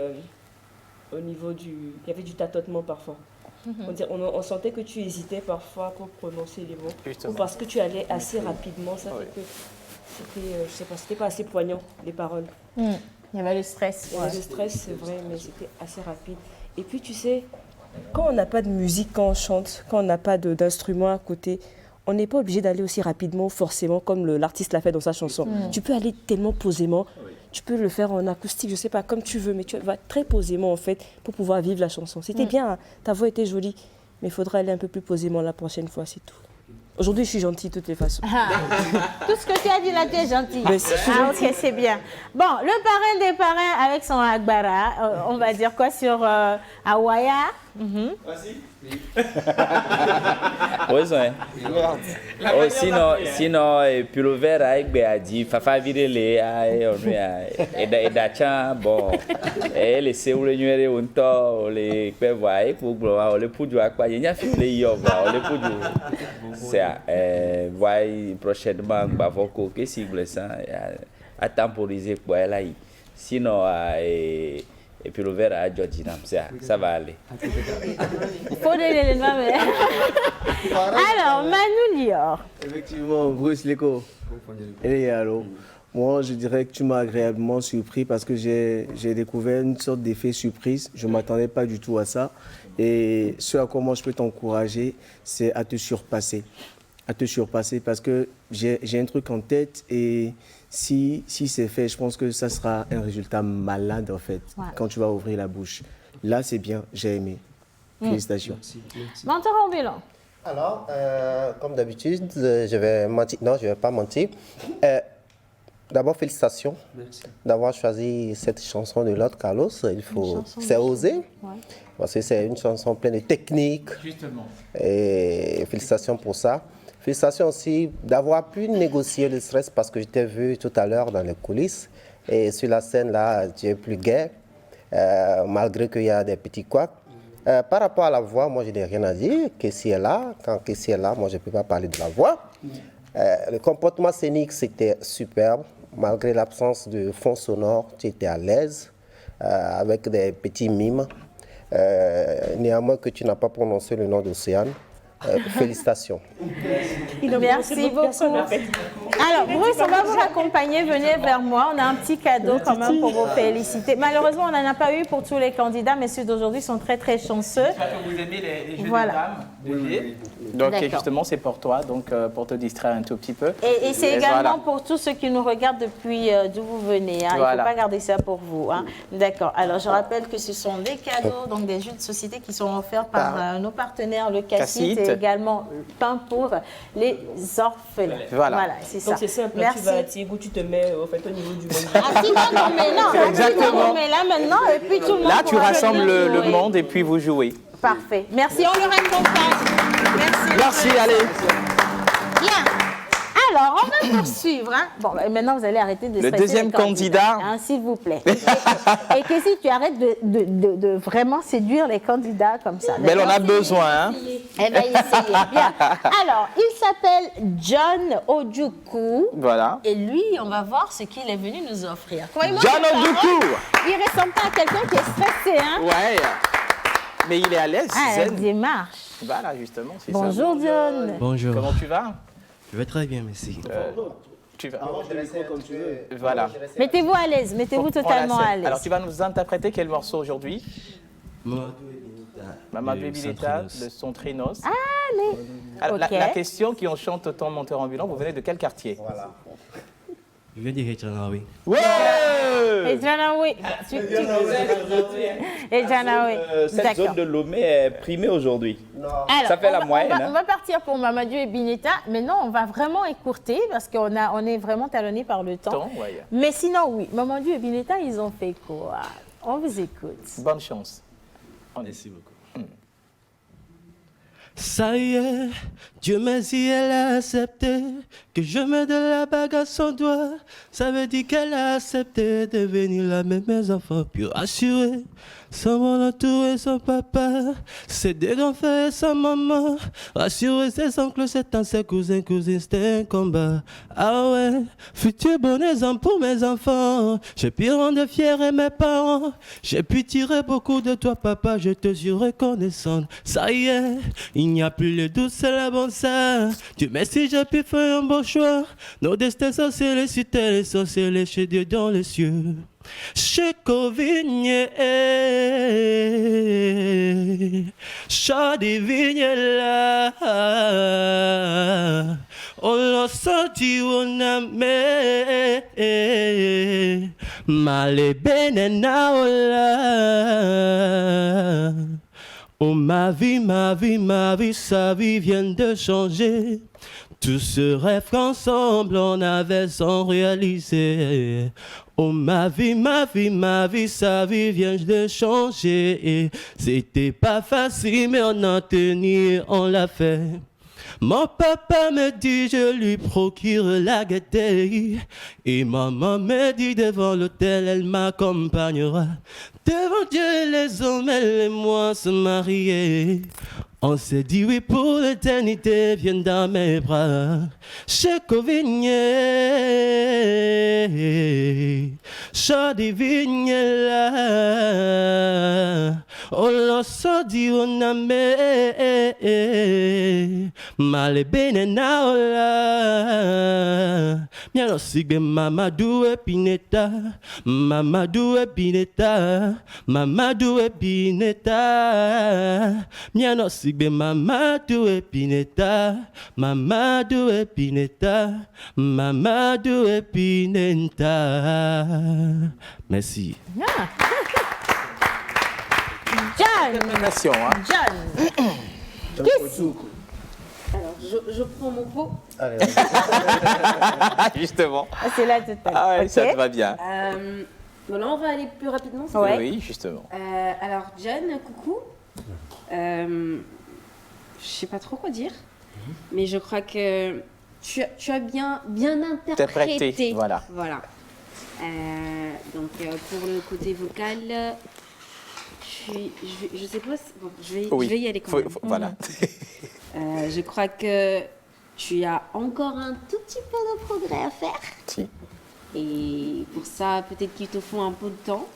Speaker 8: au niveau du... Il y avait du tâtonnement parfois. On sentait que tu hésitais parfois pour prononcer les mots. Ou parce que tu allais assez rapidement, ça fait que c'était, je sais pas, c'était pas assez poignant, les paroles.
Speaker 2: Il y avait le stress.
Speaker 8: Il y avait le stress, c'est vrai, mais c'était assez rapide. Et puis tu sais, quand on n'a pas de musique, quand on chante, quand on n'a pas d'instrument à côté, on n'est pas obligé d'aller aussi rapidement, forcément, comme l'artiste l'a fait dans sa chanson. Tu peux aller tellement posément, tu peux le faire en acoustique, je sais pas, comme tu veux, mais tu vas très posément, en fait, pour pouvoir vivre la chanson. C'était bien, hein, ta voix était jolie, mais il faudra aller un peu plus posément la prochaine fois, c'est tout. Aujourd'hui, je suis gentille de toutes les façons.
Speaker 2: Tout ce que tu as dit là, tu es gentil.
Speaker 8: Mais si, je suis gentille.
Speaker 2: Ok, c'est bien. Bon, le parrain des parrains avec son Agbara, on va dire quoi sur Awaya?
Speaker 7: Vas-y. Oui, sinon, et puis le verre avec Béadi, Fafa Virele, et Dacha, bon, et les Séoulé Nuéré, on tord, les Pévois, pour le Poudou à quoi il y a fait les Yova, les Poudou. C'est voyez prochainement, Bavoko, que si vous voulez ça, à temporiser pour elle. Sinon, et puis le verre à Georgina, ça va aller.
Speaker 2: Alors, Manu Lior.
Speaker 9: Effectivement, Bruce Leko. Et alors, moi, je dirais que tu m'as agréablement surpris parce que j'ai découvert une sorte d'effet surprise. Je ne m'attendais pas du tout à ça. Et ce à quoi moi je peux t'encourager, c'est à te surpasser. À te surpasser parce que j'ai un truc en tête et si c'est fait, je pense que ça sera un résultat malade en fait, quand tu vas ouvrir la bouche. Là, c'est bien, j'ai aimé. Félicitations.
Speaker 2: Menteur ambulant.
Speaker 10: Alors, comme d'habitude, je vais mentir. Non, je ne vais pas mentir. D'abord, félicitations d'avoir choisi cette chanson de Lord Carlos. C'est osé. Ouais. Parce que c'est une chanson pleine de techniques. Justement. Et félicitations pour ça. Félicitations aussi d'avoir pu négocier le stress parce que je t'ai vu tout à l'heure dans les coulisses. Et sur la scène, là, tu es plus gai, malgré qu'il y a des petits couacs. Par rapport à la voix, moi, je n'ai rien à dire. Kessie est là. Quand Kessie est là, moi, je ne peux pas parler de la voix. Le comportement scénique, c'était superbe. Malgré l'absence de fond sonore, tu étais à l'aise, avec des petits mimes. Néanmoins que tu n'as pas prononcé le nom d'Océane. Félicitations.
Speaker 2: Merci beaucoup. Alors, Bruce, on va vous accompagner. Venez vers moi. On a un petit cadeau quand même pour vous féliciter. Malheureusement, on n'en a pas eu pour tous les candidats, mais ceux d'aujourd'hui sont très, très chanceux.
Speaker 12: J'espère que vous aimez les jeux de dames. Donc, justement, c'est pour toi, donc pour te distraire un tout petit peu.
Speaker 2: Et c'est également pour tous ceux qui nous regardent depuis d'où vous venez. Hein. Il ne faut pas garder ça pour vous. Hein. D'accord. Alors, je rappelle que ce sont des cadeaux, donc des jeux de société qui sont offerts par nos partenaires, le Cassit, et également pain pour les orphelins.
Speaker 8: Voilà,
Speaker 2: c'est ça.
Speaker 8: Donc, c'est simple.
Speaker 2: Merci.
Speaker 8: Tu vas à Tigo, tu te mets au niveau du monde.
Speaker 2: Ah, si, non, mais non.
Speaker 12: Exactement.
Speaker 2: Mais là, maintenant, et puis tout le monde.
Speaker 12: Là, tu rassembles le monde et puis vous jouez.
Speaker 2: Parfait. Merci, on le accompagne. Merci.
Speaker 12: Merci, allez.
Speaker 2: Bien. Alors, on va poursuivre. Hein. Bon, maintenant, vous allez arrêter de stresser.
Speaker 12: Le deuxième candidat.
Speaker 2: Hein, s'il vous plaît. Et que si tu arrêtes de vraiment séduire les candidats comme ça.
Speaker 12: Mais on a besoin. Hein.
Speaker 2: Elle va essayer. Bien. Alors, il s'appelle John Ojukwu.
Speaker 12: Voilà.
Speaker 2: Et lui, on va voir ce qu'il est venu nous offrir.
Speaker 12: John Ojukwu.
Speaker 2: Il ne ressemble pas à quelqu'un qui est stressé. Hein.
Speaker 12: Ouais. Mais il est à l'aise.
Speaker 2: Ah, la démarche.
Speaker 12: Voilà, justement.
Speaker 2: Bonjour,
Speaker 12: ça.
Speaker 2: John.
Speaker 17: Bonjour.
Speaker 12: Comment tu vas?
Speaker 17: Je vais très bien, merci.
Speaker 12: Tu vas.
Speaker 9: Comme tu veux.
Speaker 12: Voilà.
Speaker 2: Mettez-vous à l'aise, mettez-vous totalement à l'aise.
Speaker 12: Alors, tu vas nous interpréter quel morceau aujourd'hui? Mamadou Ebileta de son Trinos.
Speaker 2: Ah, mais...
Speaker 12: Alors,
Speaker 2: okay.
Speaker 12: la question qui en chante autant Menteur ambulant, vous venez de quel quartier?
Speaker 17: Je viens de Rétranawi.
Speaker 12: Ouais!
Speaker 2: Et Jana, oui. Et Jana, oui.
Speaker 7: Cette zone de Lomé est primée aujourd'hui. Ça fait la moyenne.
Speaker 2: On va partir pour Mamadou et Bineta. Mais non, on va vraiment écourter parce on est vraiment talonné par le temps. Mais sinon, oui, Mamadou et Bineta, ils ont fait quoi? On vous écoute.
Speaker 12: Bonne chance.
Speaker 17: Merci beaucoup.
Speaker 16: Ça y est, Dieu merci, elle a accepté que je me donne la bague à son doigt. Ça veut dire qu'elle a accepté de venir là, mais mes enfants, puis rassurer. Sans mon entour et son papa, ses deux grands frères et sa maman. Rassurer ses oncles, ses tantes, ses cousins, cousines, c'était un combat. Ah ouais, futur bon exemple pour mes enfants. J'ai pu rendre fiers mes parents. J'ai pu tirer beaucoup de toi, papa, je te suis reconnaissante. Ça y est, il n'y a plus le doute, c'est la bonne ça. Dieu merci, j'ai pu faire un bon choix. Nos destins sont scellés, cités les sorciers, chez Dieu dans les cieux. Chez Covigne, Chadi Vigne là, on l'a senti, on a mis, Malé Benena, oh ma vie, sa vie vient de changer. Tout ce rêve qu'ensemble on avait sans réaliser. Oh ma vie, sa vie vient de changer. C'était pas facile mais on a tenu, on l'a fait. Mon papa me dit je lui procure la gaieté. Et maman me dit devant l'autel elle m'accompagnera. Devant Dieu les hommes elle et moi se marier. On s'est dit oui pour l'éternité, viens dans mes bras. Chez Covigne, Chadi Vigne là, on l'a sorti, on a mis, Malé Benena là, bien aussi que Mamadou et Bineta, Mamadou et Bineta, Mamadou et Bineta, bien aussi que Mamadou et Bineta, Mamadou et Bineta, Mamadou et Bineta. Merci.
Speaker 2: Ah. John.
Speaker 12: John.
Speaker 11: Alors, je prends mon pot.
Speaker 12: Allez, justement.
Speaker 2: C'est là tout à l'heure.
Speaker 12: Ah ouais, ça te va bien.
Speaker 11: Bon, là, on va aller plus rapidement.
Speaker 2: Ouais.
Speaker 12: Oui, justement.
Speaker 11: Alors, John, coucou. Je sais pas trop quoi dire, mais je crois que tu as bien interprété.
Speaker 12: Voilà.
Speaker 11: Donc, pour le côté vocal, je sais pas. Bon, je vais y aller quand même.
Speaker 12: Voilà.
Speaker 11: Je crois que tu as encore un tout petit peu de progrès à faire.
Speaker 12: Si.
Speaker 11: Et pour ça, peut-être qu'il te faut un peu de temps.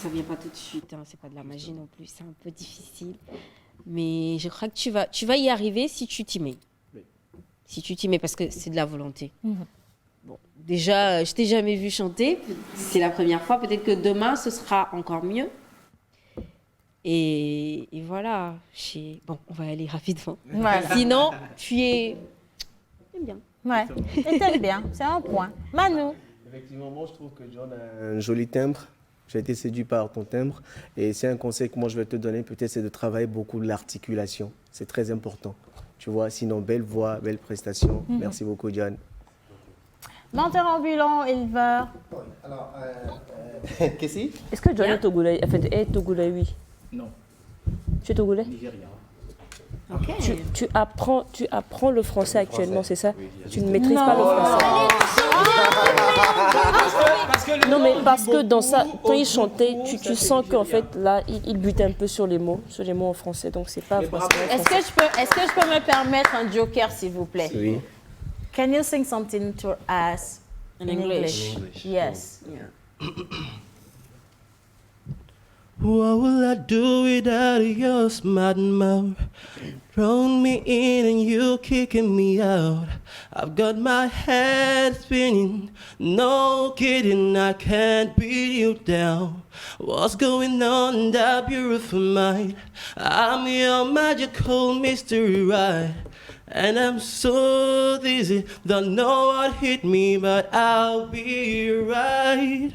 Speaker 11: Ça vient pas tout de suite, hein. C'est pas de la magie non plus, c'est un peu difficile. Mais je crois que tu vas y arriver si tu t'y mets. Oui. Si tu t'y mets, parce que c'est de la volonté. Bon, déjà, je t'ai jamais vu chanter, c'est la première fois. Peut-être que demain, ce sera encore mieux. Et voilà. Bon, on va aller rapidement.
Speaker 2: Voilà.
Speaker 11: Sinon, tu es bien.
Speaker 2: Ouais, et t'aimes bien, c'est un point. Manu.
Speaker 9: Effectivement, moi, je trouve que John a un joli timbre. J'ai été séduit par ton timbre. Et c'est un conseil que moi, je vais te donner, peut-être, c'est de travailler beaucoup l'articulation. C'est très important. Tu vois, sinon, belle voix, belle prestation. Merci beaucoup, John.
Speaker 2: Menteur ambulant, éleveur.
Speaker 10: Alors, qu'est-ce que c'est?
Speaker 8: Est-ce que John est togolais? En fait, est togolais, oui.
Speaker 4: Non.
Speaker 8: Tu es togolais?
Speaker 4: Nigérien.
Speaker 11: Ok.
Speaker 8: Tu apprends le français actuellement, c'est ça? Tu ne maîtrises pas le français. Non, mais parce que dans ça, quand il chantait, tu sens qu'en fait, là, il butait un peu sur les mots en français, donc c'est pas français.
Speaker 2: Est-ce que je peux me permettre un joker, s'il vous plaît?
Speaker 9: Oui.
Speaker 2: Can you sing something to us in English? Yes.
Speaker 11: Yeah.
Speaker 16: What will I do without your smart mouth? Throwing me in and you kicking me out. I've got my head spinning, no kidding, I can't beat you down. What's going on in that beautiful mind? I'm your magical mystery ride. And I'm so dizzy, don't know what hit me, but I'll be right.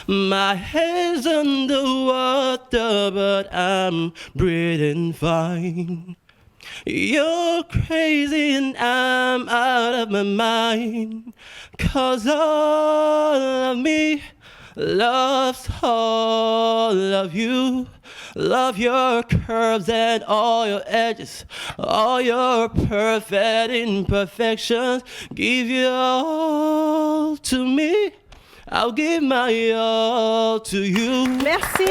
Speaker 17: My head's underwater, but I'm breathing fine. You're crazy and I'm out of my mind. 'Cause all of me loves all of you. Love your curves and all your edges, all your perfect imperfections. Give your all to me, I'll give my all to you.
Speaker 2: Merci.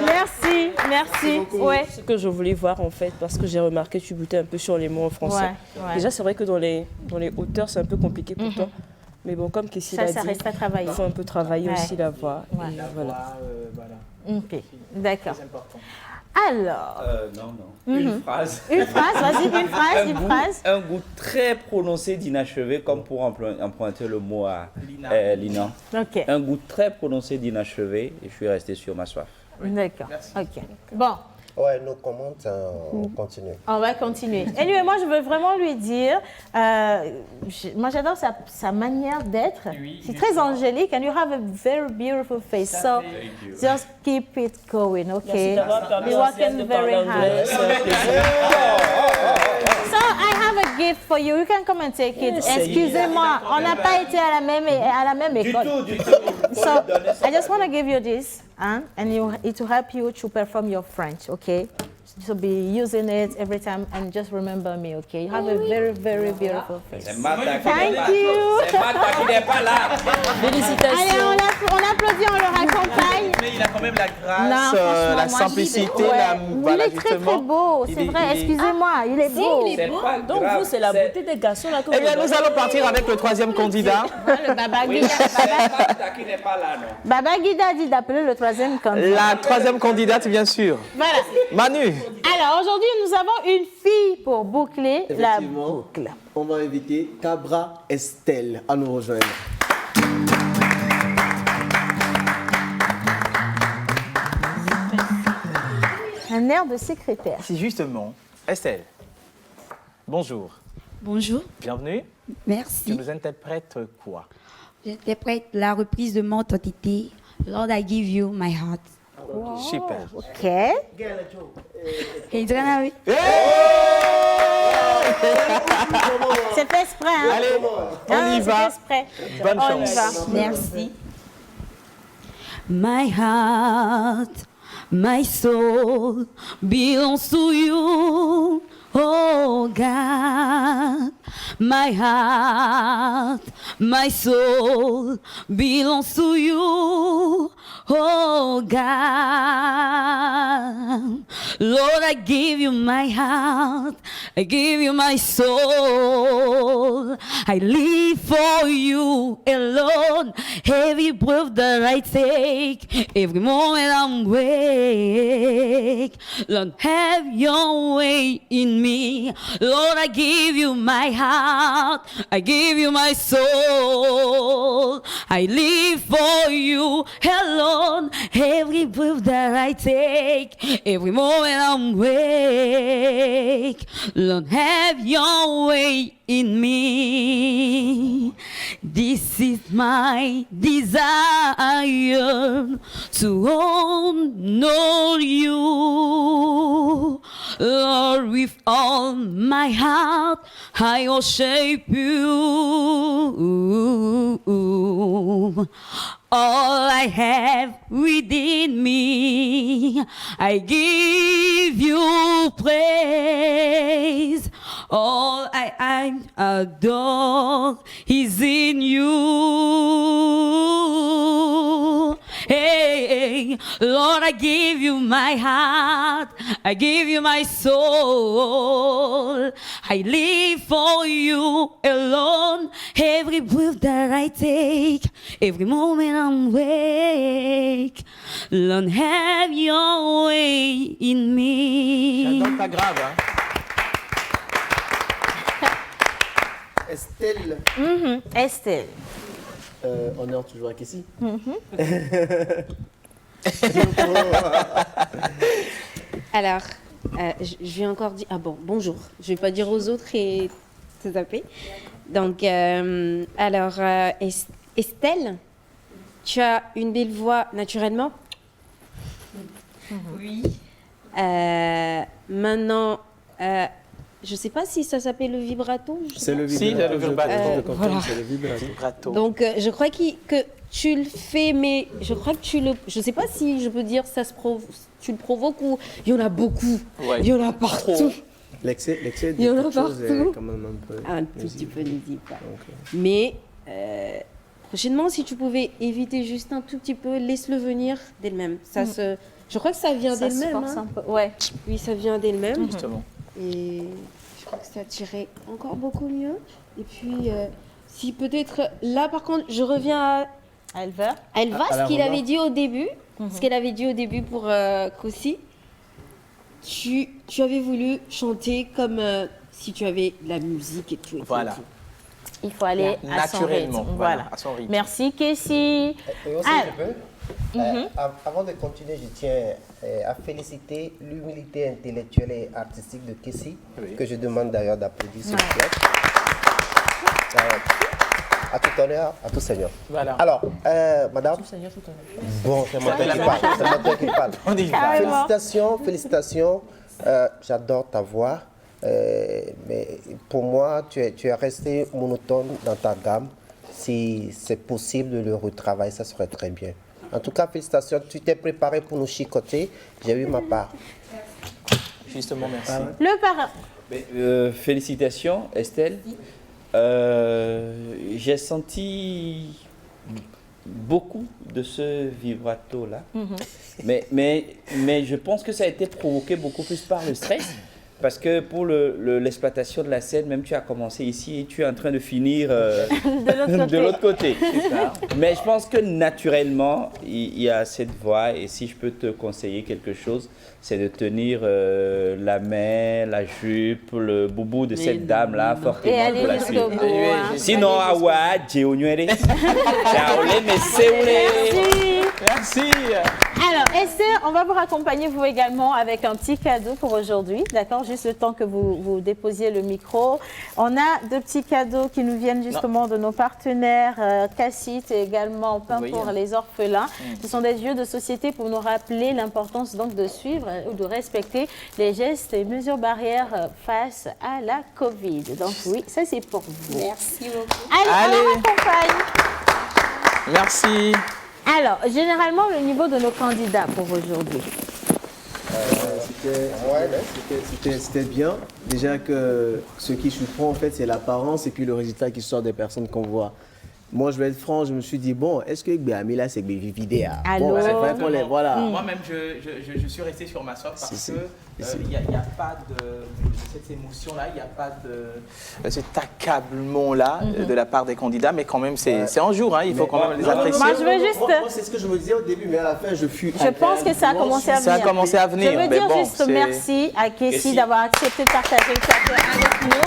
Speaker 2: Merci, merci. Ouais.
Speaker 8: Ce que je voulais voir en fait, parce que j'ai remarqué que tu butais un peu sur les mots en français.
Speaker 2: Ouais.
Speaker 8: Déjà, c'est vrai que dans les hauteurs, c'est un peu compliqué pour toi. Mais bon, comme Kessie l'a dit,
Speaker 2: reste à travailler.
Speaker 8: il faut un peu travailler aussi la voix.
Speaker 2: Ouais.
Speaker 8: Et voilà.
Speaker 2: Ok, d'accord. Alors.
Speaker 7: Non. Une phrase.
Speaker 2: Une phrase, vas-y, une phrase.
Speaker 7: Un goût très prononcé d'inachevé, comme pour emprunter le mot à Lina.
Speaker 2: Ok.
Speaker 7: Un goût très prononcé d'inachevé, et je suis resté sur ma soif.
Speaker 2: D'accord. Ok. Bon.
Speaker 10: Ouais, nos commandes, on continue.
Speaker 2: On va continuer. Anyway, moi, je veux vraiment lui dire, moi, j'adore sa manière d'être. C'est très angélique, and you have a very beautiful face. So, just keep it going, okay? You're working very hard. So, I have a gift for you. You can come and take it. Excusez-moi, on n'a pas été à la même école.
Speaker 7: Du tout.
Speaker 2: So, I just want to give you this, and it will help you to perform your French, okay? So be using it every time and just remember me, okay? You have a very, very beautiful face.
Speaker 7: C'est Martha qui
Speaker 2: Thank
Speaker 7: n'est pas-
Speaker 2: you.
Speaker 7: C'est Martha qui n'est pas là.
Speaker 2: Félicitations. Allez, on applaudit, on le accompagne.
Speaker 12: Mais il a quand même la grâce,
Speaker 2: Non, franchement,
Speaker 12: la
Speaker 2: moi,
Speaker 12: simplicité,
Speaker 2: ouais.
Speaker 12: la, voilà,
Speaker 2: Il est très
Speaker 12: justement.
Speaker 2: beau, c'est vrai, excusez-moi, il est beau.
Speaker 8: Il est beau. Donc vous, c'est la beauté des garçons là que
Speaker 12: Eh bien,
Speaker 8: vous
Speaker 12: nous allons partir avec le troisième candidat.
Speaker 2: Le Baba Guida.
Speaker 7: Martha qui n'est pas là, non.
Speaker 2: Baba Guida dit d'appeler le troisième candidat.
Speaker 12: La troisième candidate, bien sûr.
Speaker 2: Voilà.
Speaker 12: Manu.
Speaker 2: Alors, aujourd'hui, nous avons une fille pour boucler la
Speaker 9: Effectivement,
Speaker 2: boucle.
Speaker 9: on va inviter Cabra Estelle à nous rejoindre.
Speaker 2: Un air de secrétaire.
Speaker 12: C'est justement Estelle. Bonjour.
Speaker 18: Bonjour,
Speaker 12: Bienvenue.
Speaker 18: merci.
Speaker 12: Tu nous interprètes quoi?
Speaker 18: J'interprète la reprise de mon entité, Lord, I give you my heart.
Speaker 12: Super.
Speaker 2: Ok.
Speaker 18: Can you turn away?
Speaker 2: C'est fait exprès, hein?
Speaker 12: Allez, on y
Speaker 2: c'est
Speaker 12: va.
Speaker 2: fait exprès.
Speaker 12: Bonne
Speaker 2: On y
Speaker 12: chance.
Speaker 2: va.
Speaker 18: Merci. My heart, my soul belongs to you, oh God. My heart, my soul belongs to you, oh God. Lord, I give you my heart, I give you my soul. I live for you alone. Every breath that I take, every moment I'm awake. Lord, have your way in me. Lord, I give you my heart, I give you my soul. I live for you alone. Every breath that I take, every moment I'm awake. Lord, have your way in me. This is my desire to honor you. Lord, with all my heart, I worship you. All I have within me, I give you praise. All I adore is in you. Hey, Lord, I give you my heart, I give you my soul. I live for you alone. Every breath that I take, every moment I'm awake. Lord, have your way in me.
Speaker 12: J'adore ta grave, hein?
Speaker 9: Estelle.
Speaker 2: Estelle.
Speaker 9: Honneur toujours à Kessie.
Speaker 11: Alors, je vais encore dire... Ah bon, bonjour. Je ne vais pas dire aux autres et te taper. Donc, alors, Estelle, tu as une belle voix naturellement. Oui. Maintenant, je ne sais pas si ça s'appelle le vibrato.
Speaker 9: C'est le
Speaker 12: vibrato. Si, c'est le vibrato.
Speaker 11: Voilà.
Speaker 9: C'est le vibrato.
Speaker 11: Donc, je crois que tu le fais, mais je crois que tu le... Je ne sais pas si je peux dire tu le provoques ou il y en a beaucoup.
Speaker 12: Ouais.
Speaker 11: Il y en a partout.
Speaker 9: L'excès
Speaker 11: Il y en a
Speaker 9: de choses est
Speaker 11: partout.
Speaker 9: quand même un peu...
Speaker 11: Un tout petit peu, n'hésite pas. Mais prochainement, si tu pouvais éviter juste un tout petit peu, laisse-le venir d'elle-même. Je crois que ça vient
Speaker 2: Ça se
Speaker 11: d'elle-même.
Speaker 2: force un peu. Ouais.
Speaker 11: Oui, ça vient d'elle-même.
Speaker 12: Justement.
Speaker 11: Et je crois que ça tirait encore beaucoup mieux. Et puis, si peut-être... Là, par contre, je reviens à
Speaker 2: Elva.
Speaker 11: Ce qu'il avait dit au début. Ce qu'elle avait dit au début pour Kossi. Tu avais voulu chanter comme si tu avais de la musique et tout.
Speaker 12: Voilà.
Speaker 2: Il faut aller à son rythme. Voilà.
Speaker 12: À son rythme.
Speaker 2: Merci, Kessie.
Speaker 10: Et aussi, je peux, avant de continuer, je tiens à féliciter l'humilité intellectuelle et artistique de Kessie, que je demande d'ailleurs d'applaudir s'il vous plaît. À tout honneur, à tout seigneur.
Speaker 12: Voilà.
Speaker 10: Alors, madame.
Speaker 11: Tout seigneur, tout honneur.
Speaker 10: Bon, c'est moi qui parle.
Speaker 12: On y va.
Speaker 10: Félicitations. J'adore ta voix. Mais pour moi, tu es resté monotone dans ta gamme. Si c'est possible de le retravailler, ça serait très bien. En tout cas, félicitations. Tu t'es préparé pour nous chicoter. J'ai eu ma part.
Speaker 12: Justement, merci.
Speaker 2: Le parrain.
Speaker 7: Félicitations, Estelle. J'ai senti beaucoup de ce vibrato-là. Mais je pense que ça a été provoqué beaucoup plus par le stress. Parce que pour l'exploitation de la scène, même tu as commencé ici et tu es en train de finir de l'autre côté. Mais je pense que naturellement, il y a cette voix et si je peux te conseiller quelque chose, c'est de tenir la main, la jupe, le boubou de cette dame-là fortement pour la suite. Sinon, awa,
Speaker 12: Merci.
Speaker 2: Alors, Esther, on va vous raccompagner, vous également, avec un petit cadeau pour aujourd'hui. D'accord? Juste le temps que vous déposiez le micro. On a deux petits cadeaux qui nous viennent justement de nos partenaires, Cassit et également Pain pour les orphelins. Ce sont des jeux de société pour nous rappeler l'importance donc de suivre ou de respecter les gestes et mesures barrières face à la Covid. Donc oui, ça c'est pour vous.
Speaker 11: Merci beaucoup.
Speaker 2: Allez, on accompagne.
Speaker 12: Merci.
Speaker 2: Alors, généralement, le niveau de nos candidats pour aujourd'hui.
Speaker 9: C'était bien. Déjà que ce qui surprend, en fait, c'est l'apparence et puis le résultat qui sort des personnes qu'on voit. Moi, je vais être franc, je me suis dit, bon, est-ce que Béami, là, c'est Bévidé? Bon, c'est vrai qu'on les... Voilà.
Speaker 12: Moi-même, je suis resté sur ma soif parce qu'il n'y a pas de cette émotion-là, il n'y a pas de cet accablement-là de la part des candidats, mais quand même, c'est un jour, hein, il faut quand même les apprécier.
Speaker 2: Moi, je veux juste...
Speaker 9: Moi, c'est ce que je me disais au début, mais à la fin, je
Speaker 2: pense que ça a commencé à venir.
Speaker 12: Ça a commencé à venir.
Speaker 2: Je veux dire juste merci à Kessie d'avoir accepté de partager le plateau avec nous.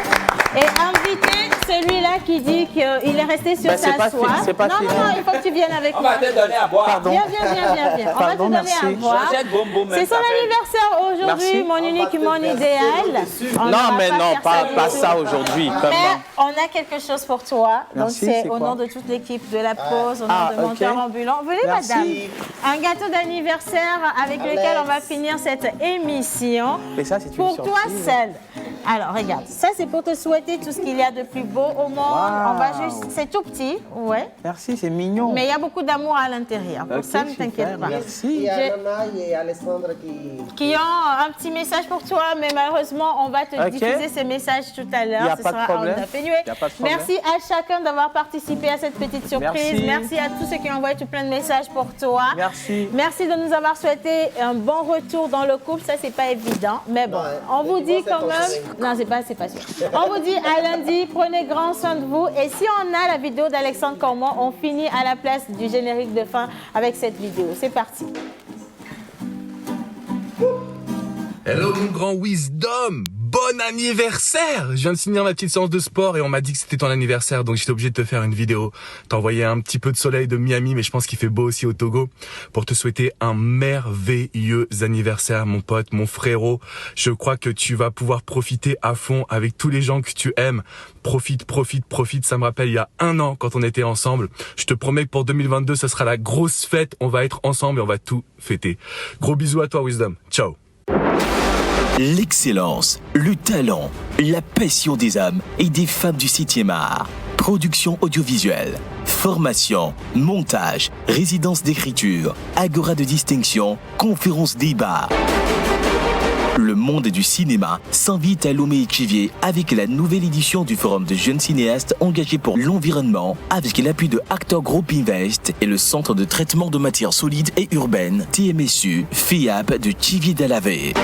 Speaker 2: Et inviter celui-là qui dit qu'il est resté sur sa soif. Non, il faut que tu viennes avec moi.
Speaker 7: On va te donner à boire.
Speaker 12: Pardon.
Speaker 2: Viens. On va te donner à boire. C'est son anniversaire aujourd'hui, mon unique, mon idéal.
Speaker 12: Non, mais non, pas ça aujourd'hui.
Speaker 2: Mais on a quelque chose pour toi. Donc c'est au nom de toute l'équipe de la pause, au nom de Monteur Ambulant. Venez, madame. Un gâteau d'anniversaire avec lequel on va finir cette émission.
Speaker 12: Et ça, c'est
Speaker 2: pour toi seul. Alors, regarde, ça c'est pour te souhaiter tout ce qu'il y a de plus beau au monde. On va juste, c'est tout petit, ouais.
Speaker 12: Merci, c'est mignon.
Speaker 2: Mais il y a beaucoup d'amour à l'intérieur. Pour ça, ne t'inquiète pas.
Speaker 12: Merci.
Speaker 10: Il y a Nana et Alessandra
Speaker 2: qui ont un petit message pour toi, mais malheureusement, on va te diffuser ces messages tout à l'heure. Ce sera en Afénué. Merci à chacun d'avoir participé à cette petite surprise. Merci à tous ceux qui ont envoyé tout plein de messages pour toi.
Speaker 12: Merci.
Speaker 2: Merci de nous avoir souhaité un bon retour dans le couple. Ça, c'est pas évident. Mais bon, on vous dit quand même... Non, c'est pas sûr. On vous dit à lundi, prenez grand soin de vous. Et si on a la vidéo d'Alexandre Cormon, on finit à la place du générique de fin avec cette vidéo. C'est parti.
Speaker 19: Hello mon grand Wisdom, bonne anniversaire! Je viens de finir ma petite séance de sport et on m'a dit que c'était ton anniversaire, donc j'étais obligé de te faire une vidéo, t'envoyer un petit peu de soleil de Miami, mais je pense qu'il fait beau aussi au Togo, pour te souhaiter un merveilleux anniversaire, mon pote, mon frérot. Je crois que tu vas pouvoir profiter à fond avec tous les gens que tu aimes. Profite. Ça me rappelle il y a 1 an quand on était ensemble. Je te promets que pour 2022, ce sera la grosse fête. On va être ensemble et on va tout fêter. Gros bisous à toi, Wisdom. Ciao.
Speaker 20: L'excellence, le talent, la passion des hommes et des femmes du 7e art. Production audiovisuelle, formation, montage, résidence d'écriture, agora de distinction, conférence débat. Le monde du cinéma s'invite à Lomé-Écrivier avec la nouvelle édition du Forum de jeunes cinéastes engagés pour l'environnement avec l'appui de Actor Group Invest et le Centre de traitement de matières solides et urbaines TMSU FIAP de Thiviers-Dalavé.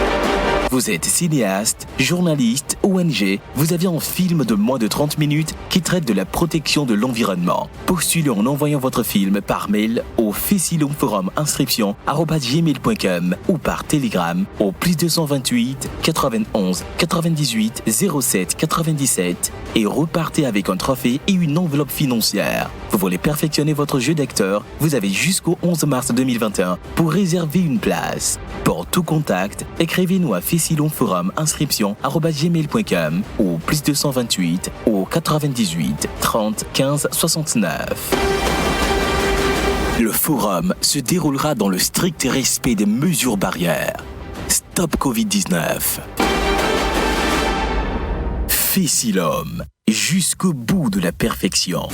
Speaker 20: Vous êtes cinéaste, journaliste, ONG, vous avez un film de moins de 30 minutes qui traite de la protection de l'environnement. Postulez en envoyant votre film par mail au fessilumforuminscription@gmail.com ou par télégramme au +228 91 98 07 97 et repartez avec un trophée et une enveloppe financière. Vous voulez perfectionner votre jeu d'acteur? Vous avez jusqu'au 11 mars 2021 pour réserver une place. Pour tout contact, écrivez-nous à fessilumforuminscription@gmail.com ou +228 au 98 30 15 69. Le forum se déroulera dans le strict respect des mesures barrières. Stop Covid-19. Fessilum, jusqu'au bout de la perfection.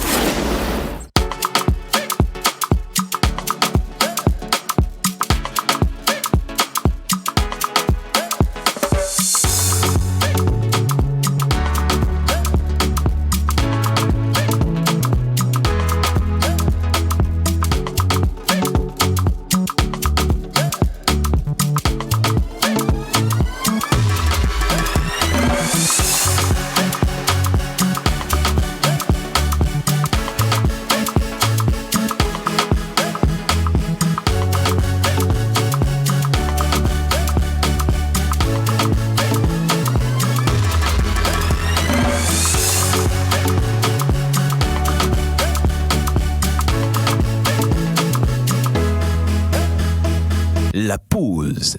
Speaker 20: La pause.